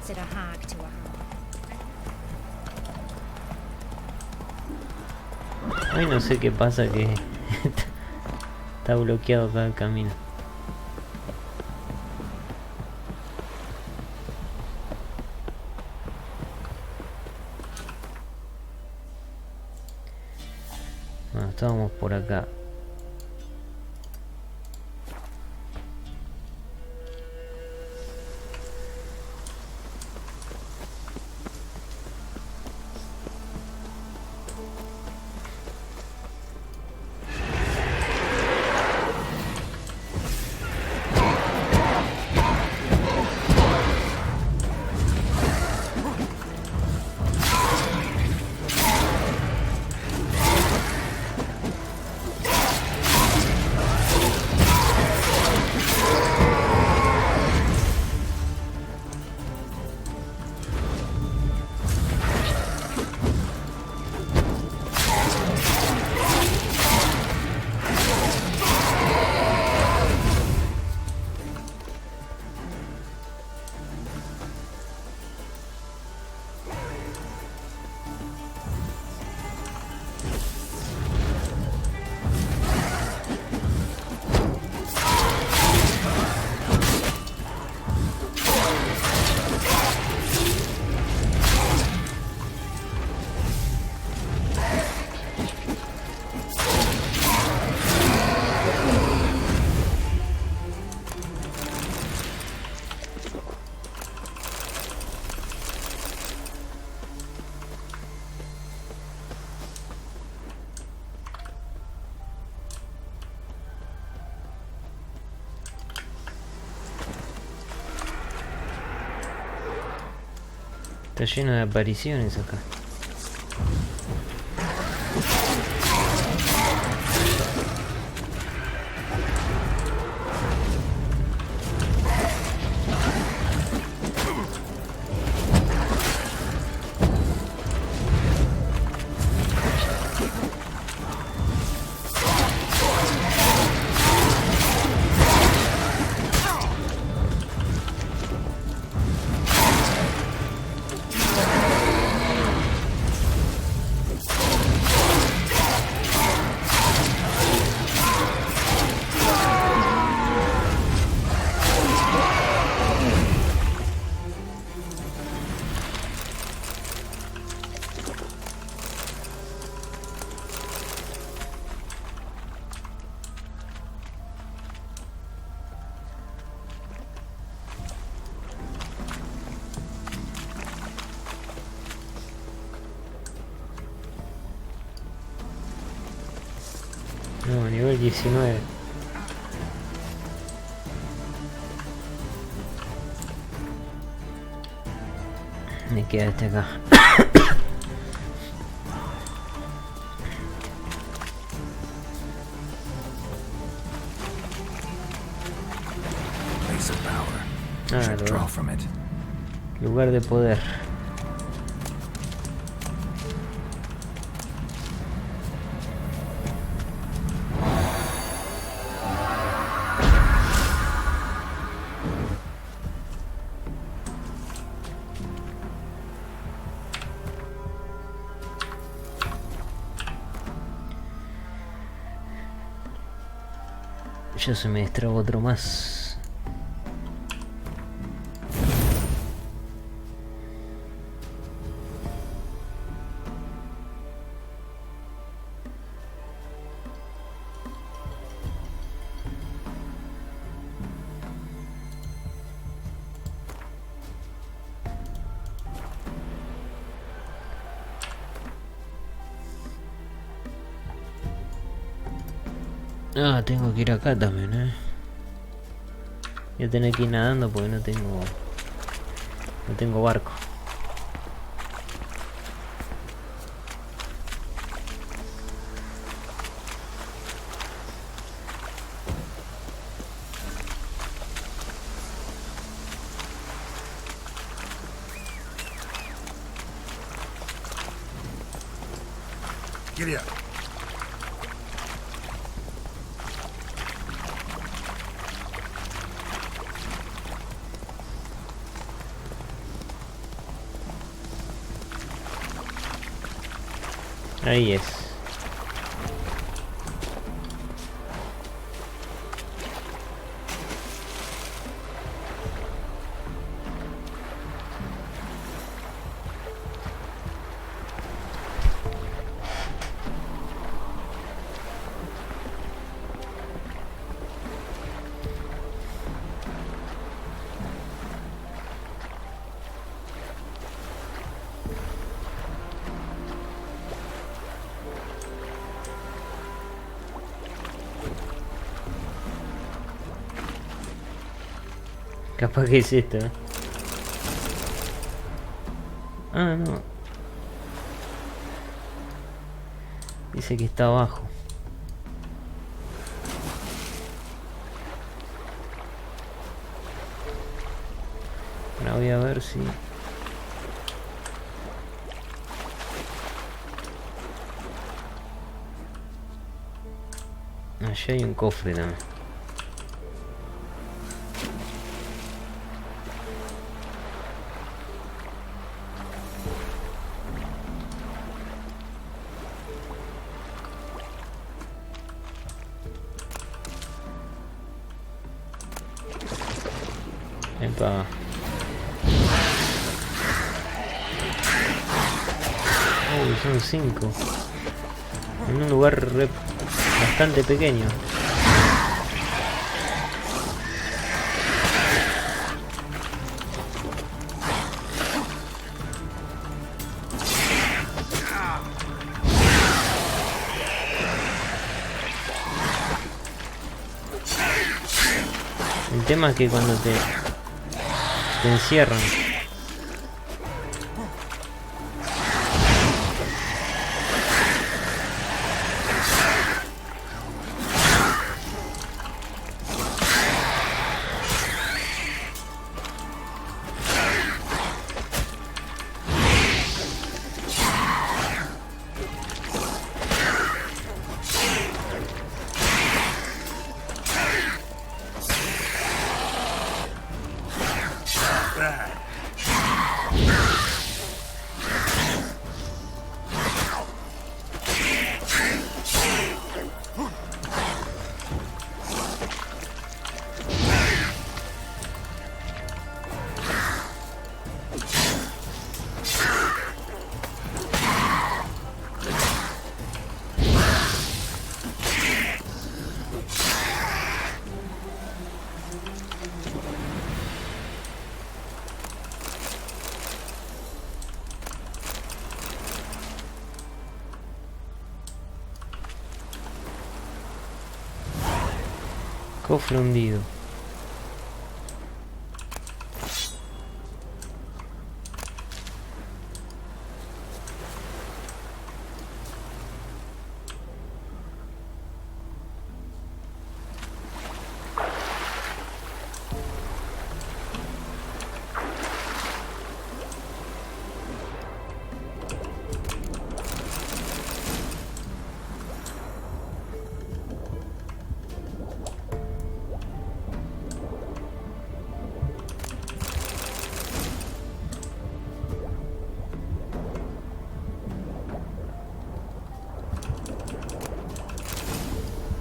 Said a hag to a hag. Ay, no sé qué pasa, que está bloqueado acá el camino. estábamos por acá. Está lleno de apariciones acá. No, nivel 19. Me queda este acá. Place of power. Should draw from it. Lugar de poder. Ya se me destrabó otro más. Ah, tengo que ir acá también, Voy a tener que ir nadando porque no tengo barco. Giddy up. Ahí es. Capaz que es esto, ¿eh? Ah, no. Dice que está abajo. Ahora voy a ver si... Allá hay un cofre también. Epa. Uy, son 5. En un lugar bastante pequeño. El tema es que cuando te encierran. Cofre hundido.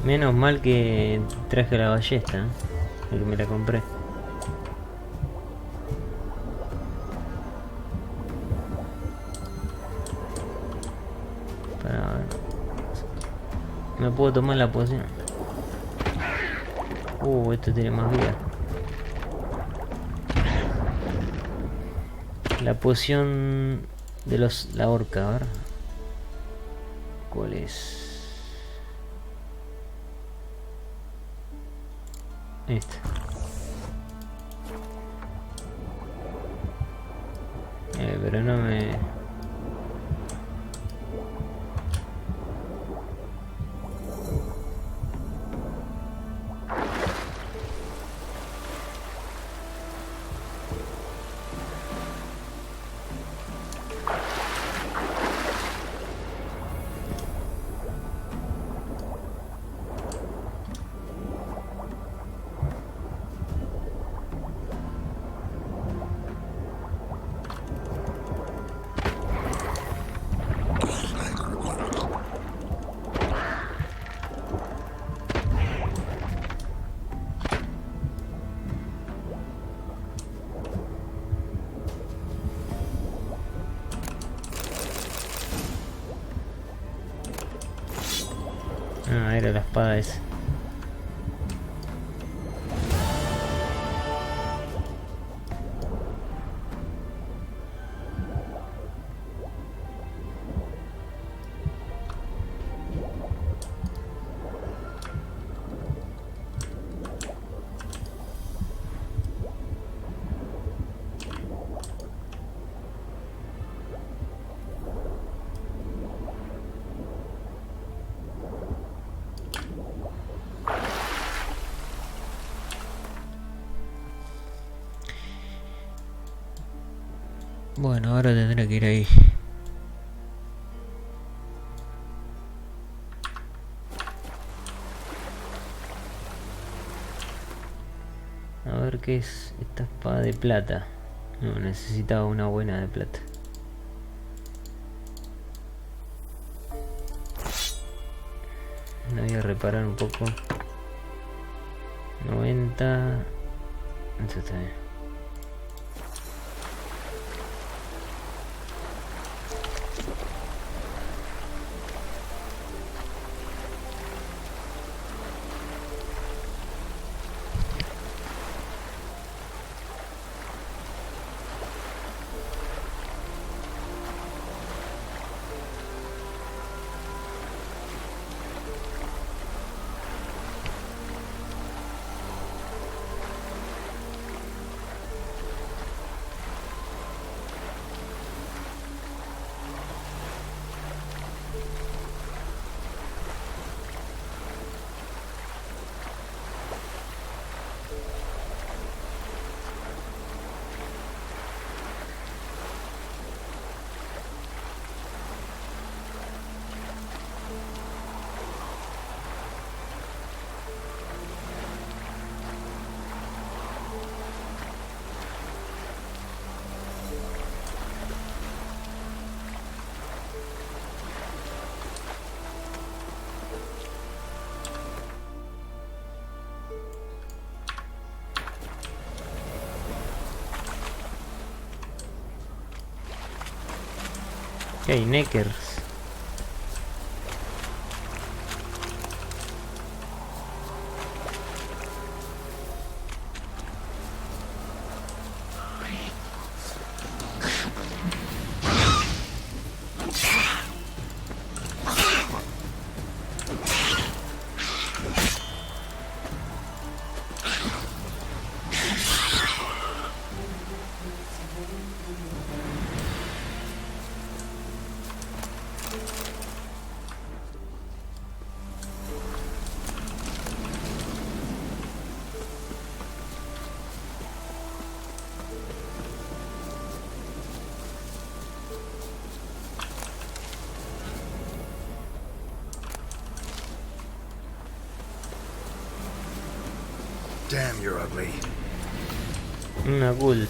Menos mal que traje la ballesta, ¿eh? El que me la compré. Para ver. Me puedo tomar la poción. Esto tiene más vida. La poción de la horca, a ver. ¿Cuál es? Esta. Pero no me... Ah, era la espada esa. Bueno, ahora tendré que ir ahí. A ver qué es esta espada de plata. No, necesitaba una buena de plata. La voy a reparar un poco. 90. Eso está bien. Ok, Neckers. Damn, you're ugly. Una ghoul.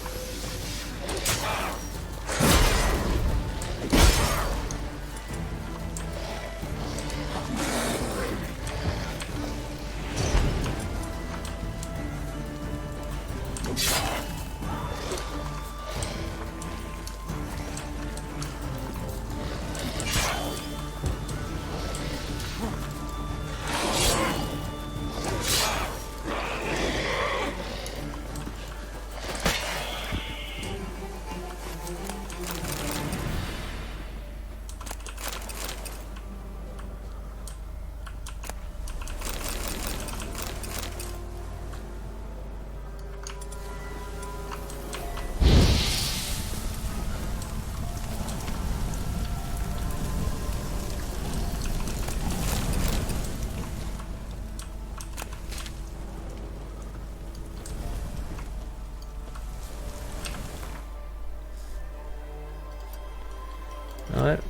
A ver.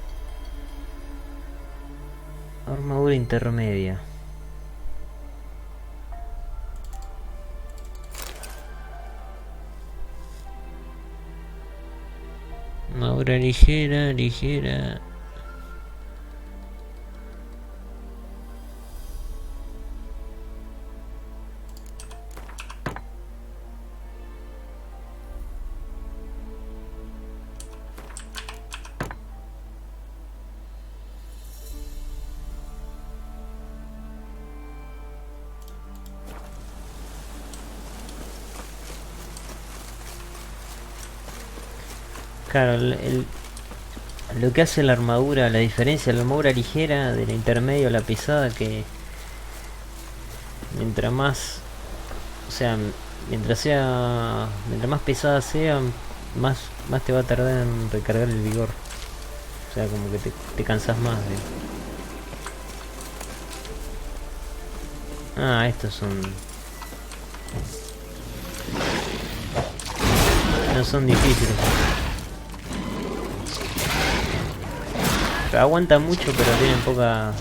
Armadura intermedia. Armadura ligera, ligera. Claro, lo que hace la armadura, la diferencia de la armadura ligera de la intermedia a la pesada, que mientras más, o sea, mientras más pesada sea, más te va a tardar en recargar el vigor. O sea, como que te cansas más de... Ah, estos son... No son difíciles. Aguanta mucho, pero tienen poco daño.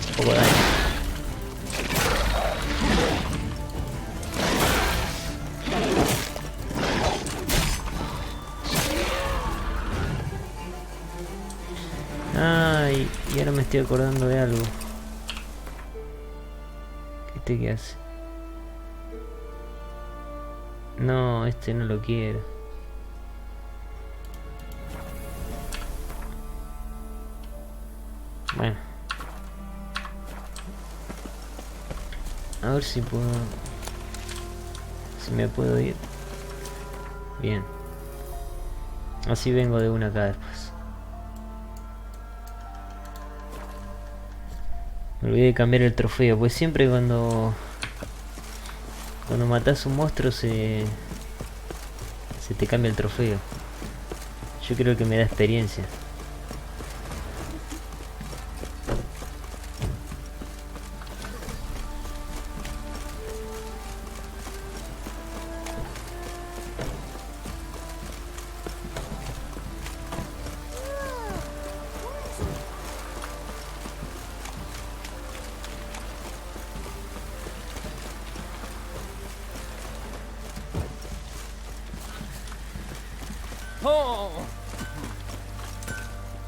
Ay, y ahora me estoy acordando de algo. ¿Qué hace? No, este no lo quiero. Bueno. A ver si puedo... Si me puedo ir. Bien. Así vengo de una acá después. Me olvidé de cambiar el trofeo, pues siempre cuando matas un monstruo se te cambia el trofeo. Yo creo que me da experiencia.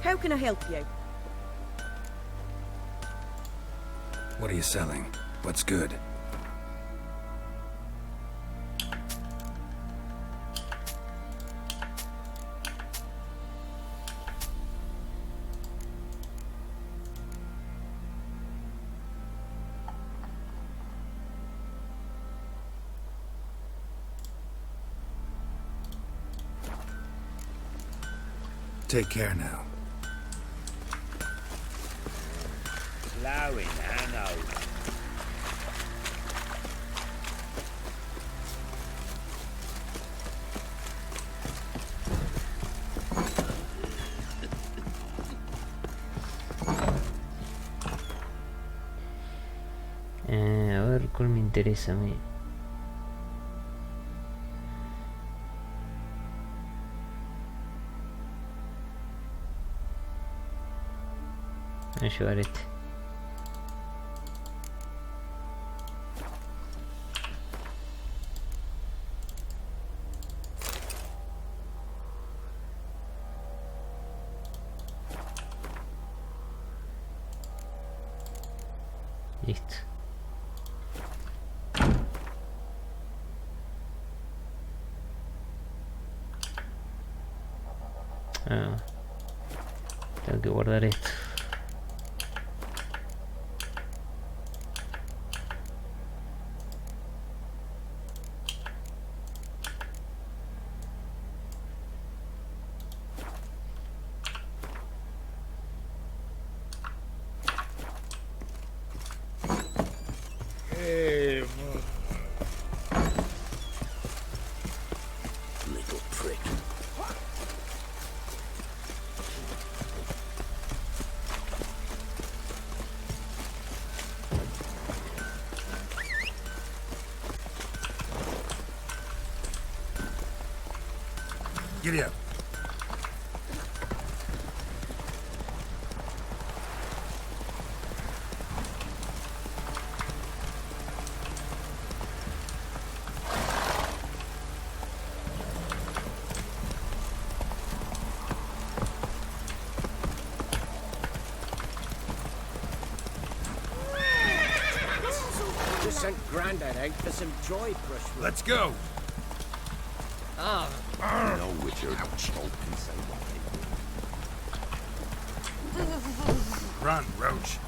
How can I help you? What are you selling? What's good? Take care now. Slowing, Hanno. A ver cuál me interesa a mí. Voy a llevar este. Listo. Tengo que guardar esto. Little prick. Giddy up. Just sent Grandad out for some joy brushwood. Let's go. Ah. No, Richard. Ouch. Can say what Run, Roach.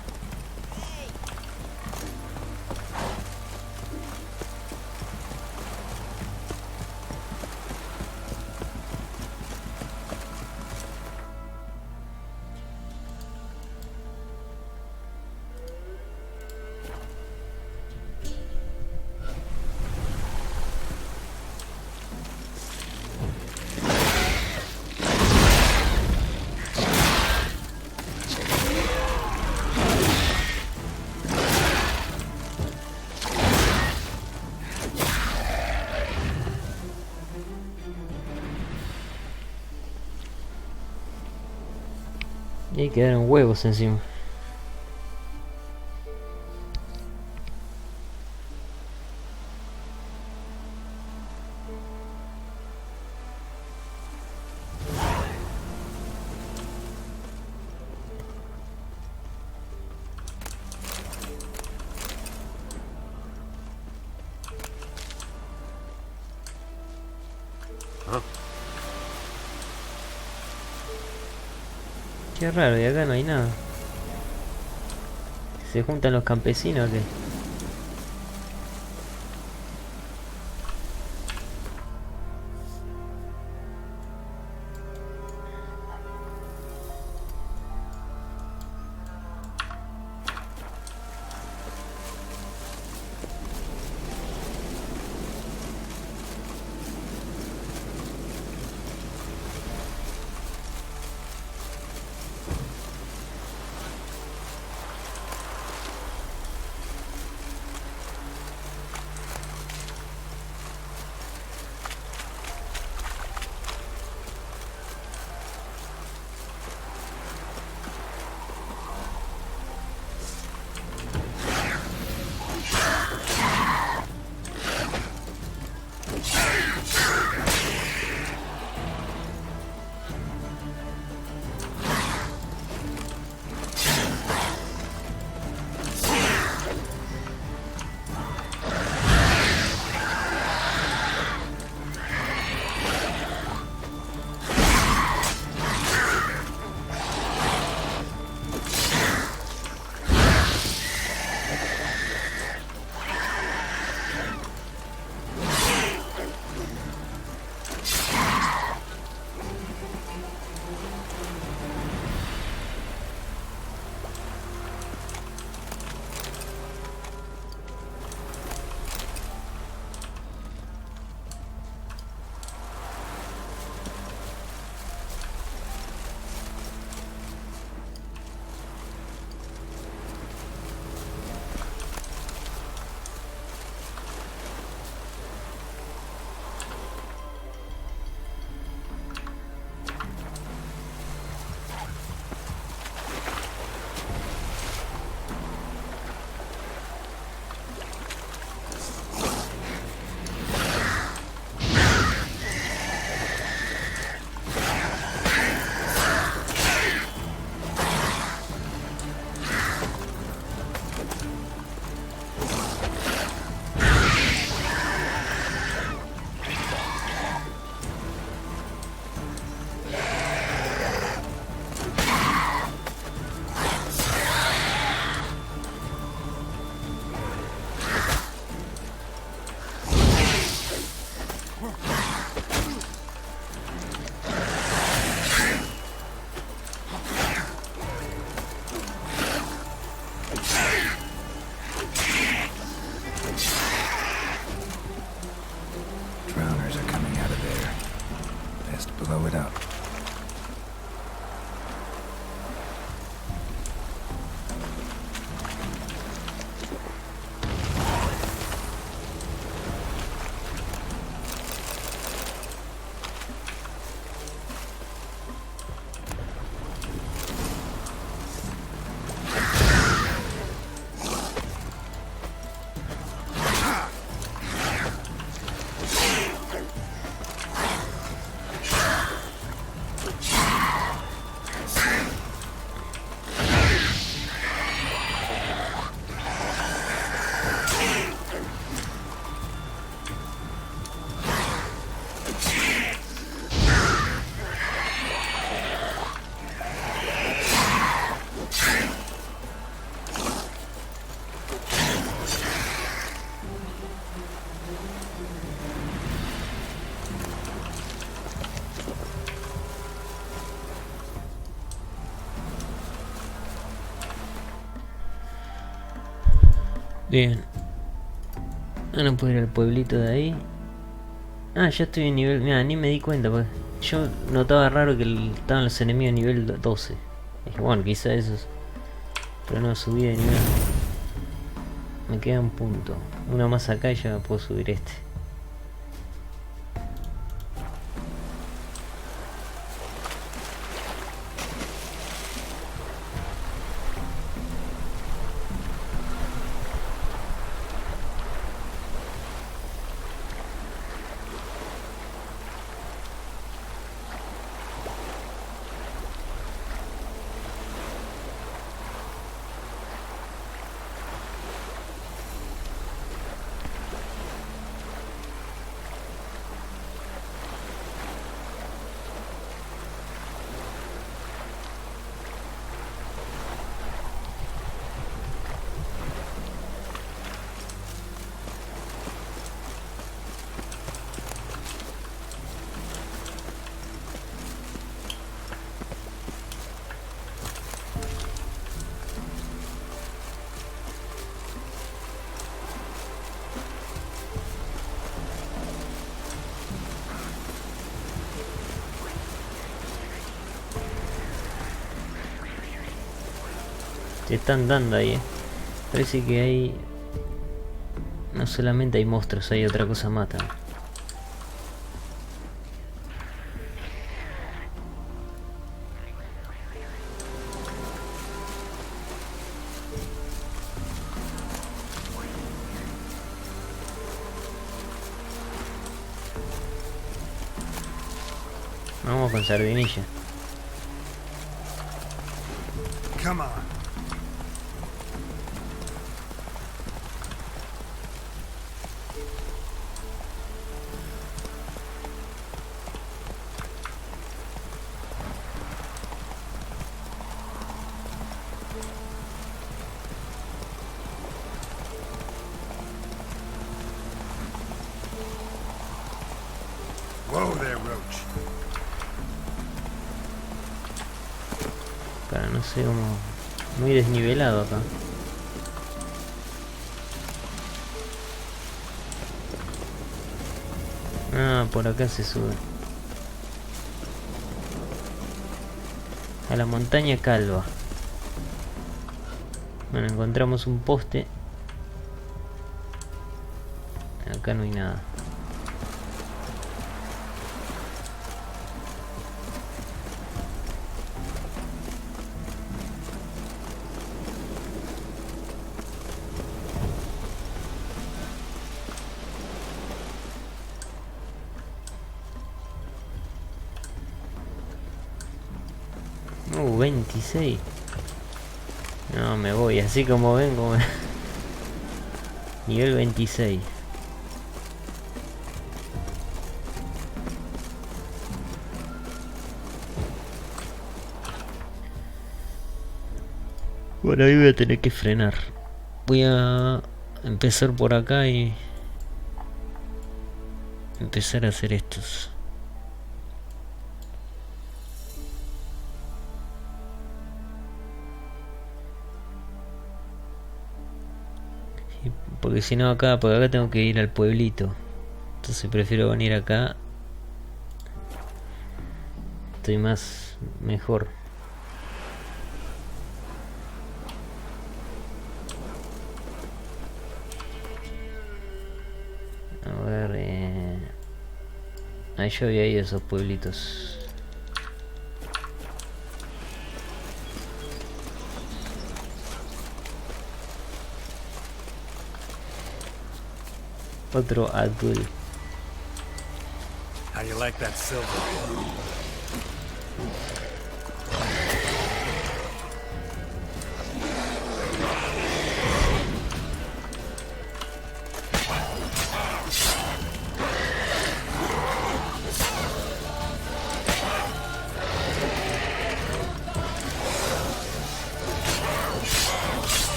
Y ahí quedaron huevos encima. Qué raro, y acá no hay nada. ¿Se juntan los campesinos o qué? blow it up. Bien. Ahora puedo ir al pueblito de ahí. Ah, ya estoy en nivel... Mira, ni me di cuenta, porque yo notaba raro que estaban los enemigos en nivel 12. Dije, bueno, quizá esos. Pero no, subí de nivel. Me queda un punto. Uno más acá y ya puedo subir este. Se están dando ahí, Parece que hay... No solamente hay monstruos, hay otra cosa mata. Vamos con sardinilla. Come on. Whoa there, Roach. Para no sé cómo... Muy desnivelado acá. Ah, por acá se sube. A la montaña calva. Bueno, encontramos un poste. Acá no hay nada. Oh, 26. No, me voy, así como vengo. Nivel 26. Bueno, ahí voy a tener que frenar. Voy a empezar por acá y empezar a hacer estos. Porque si no acá, porque acá tengo que ir al pueblito. Entonces prefiero venir acá. Estoy mejor. A ver, ahí yo había ido a esos pueblitos. Otro Abdul. How do you like that silver?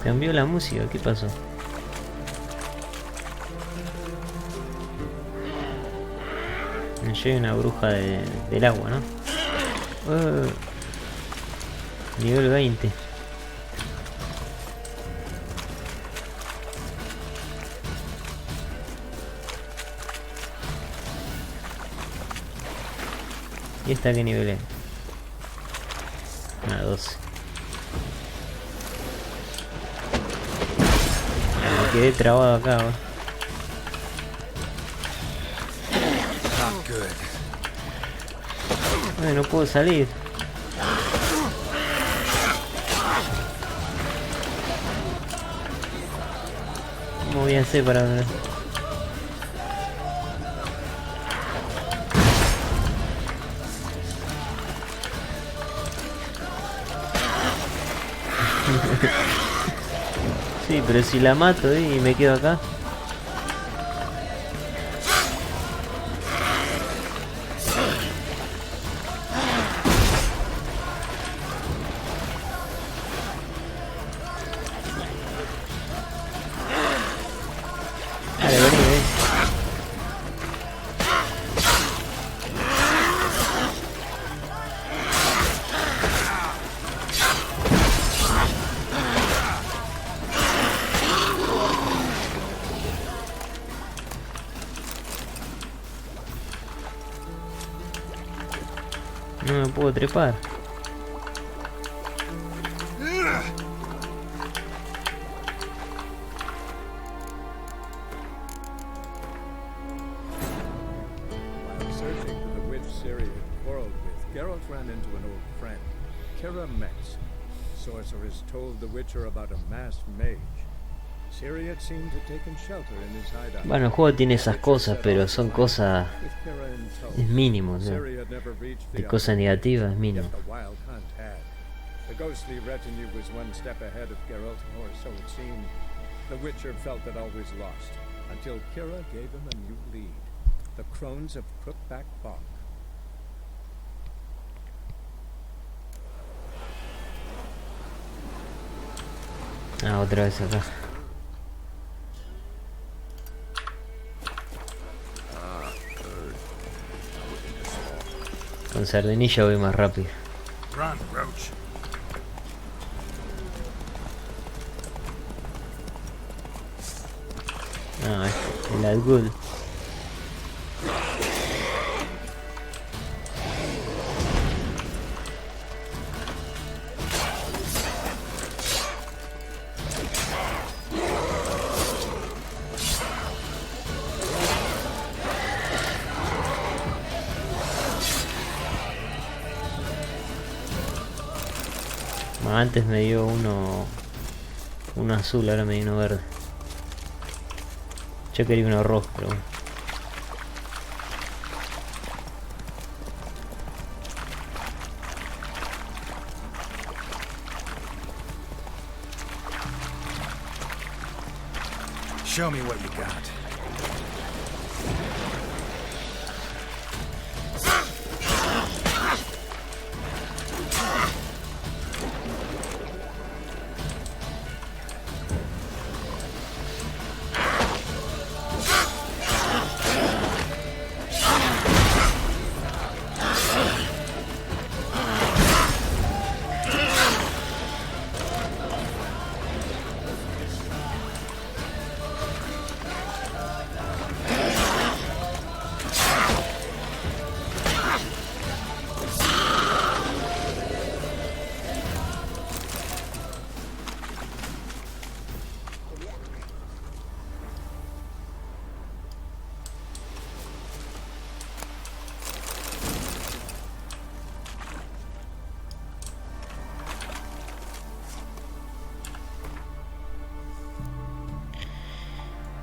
Cambió la música, ¿qué pasó? Yo hay una bruja del agua, ¿no? Nivel 20. ¿Y esta qué nivel es? 12. Me quedé trabado acá, ¿va? Ay, no puedo salir. ¿Cómo voy a hacer para ver? Sí, pero si la mato y me quedo acá. Vale, vení, puedo trepar. While searching for the witch Ciri had quarreled with, Geralt ran into an old friend, Kira Metz. Sorceress told the Witcher about a masked mage. Ciri had seemed to take shelter in his hideout. Bueno, el juego tiene esas cosas, pero son cosas... es mínimo, o sea, de cosas negativas es mínimo. The ghostly retinue was one step ahead of Geralt, or so it seemed. The Witcher felt that all was lost, until Kira gave him a new lead. The Crones of Crookback Bog. Ah, otra vez acá. Con Sardinilla voy más rápido. Run, Roach. Ah, el Algul. Antes me dio uno azul, ahora me dio uno verde. Yo quería uno rojo, pero bueno. Show me what you got.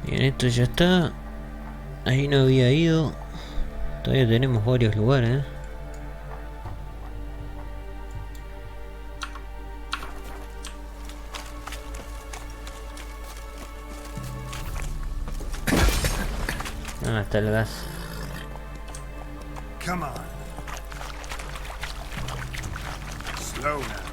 Bien, esto ya está. Ahí no había ido. Todavía tenemos varios lugares, ¿eh? Ah, está el gas. Come on. Slow now.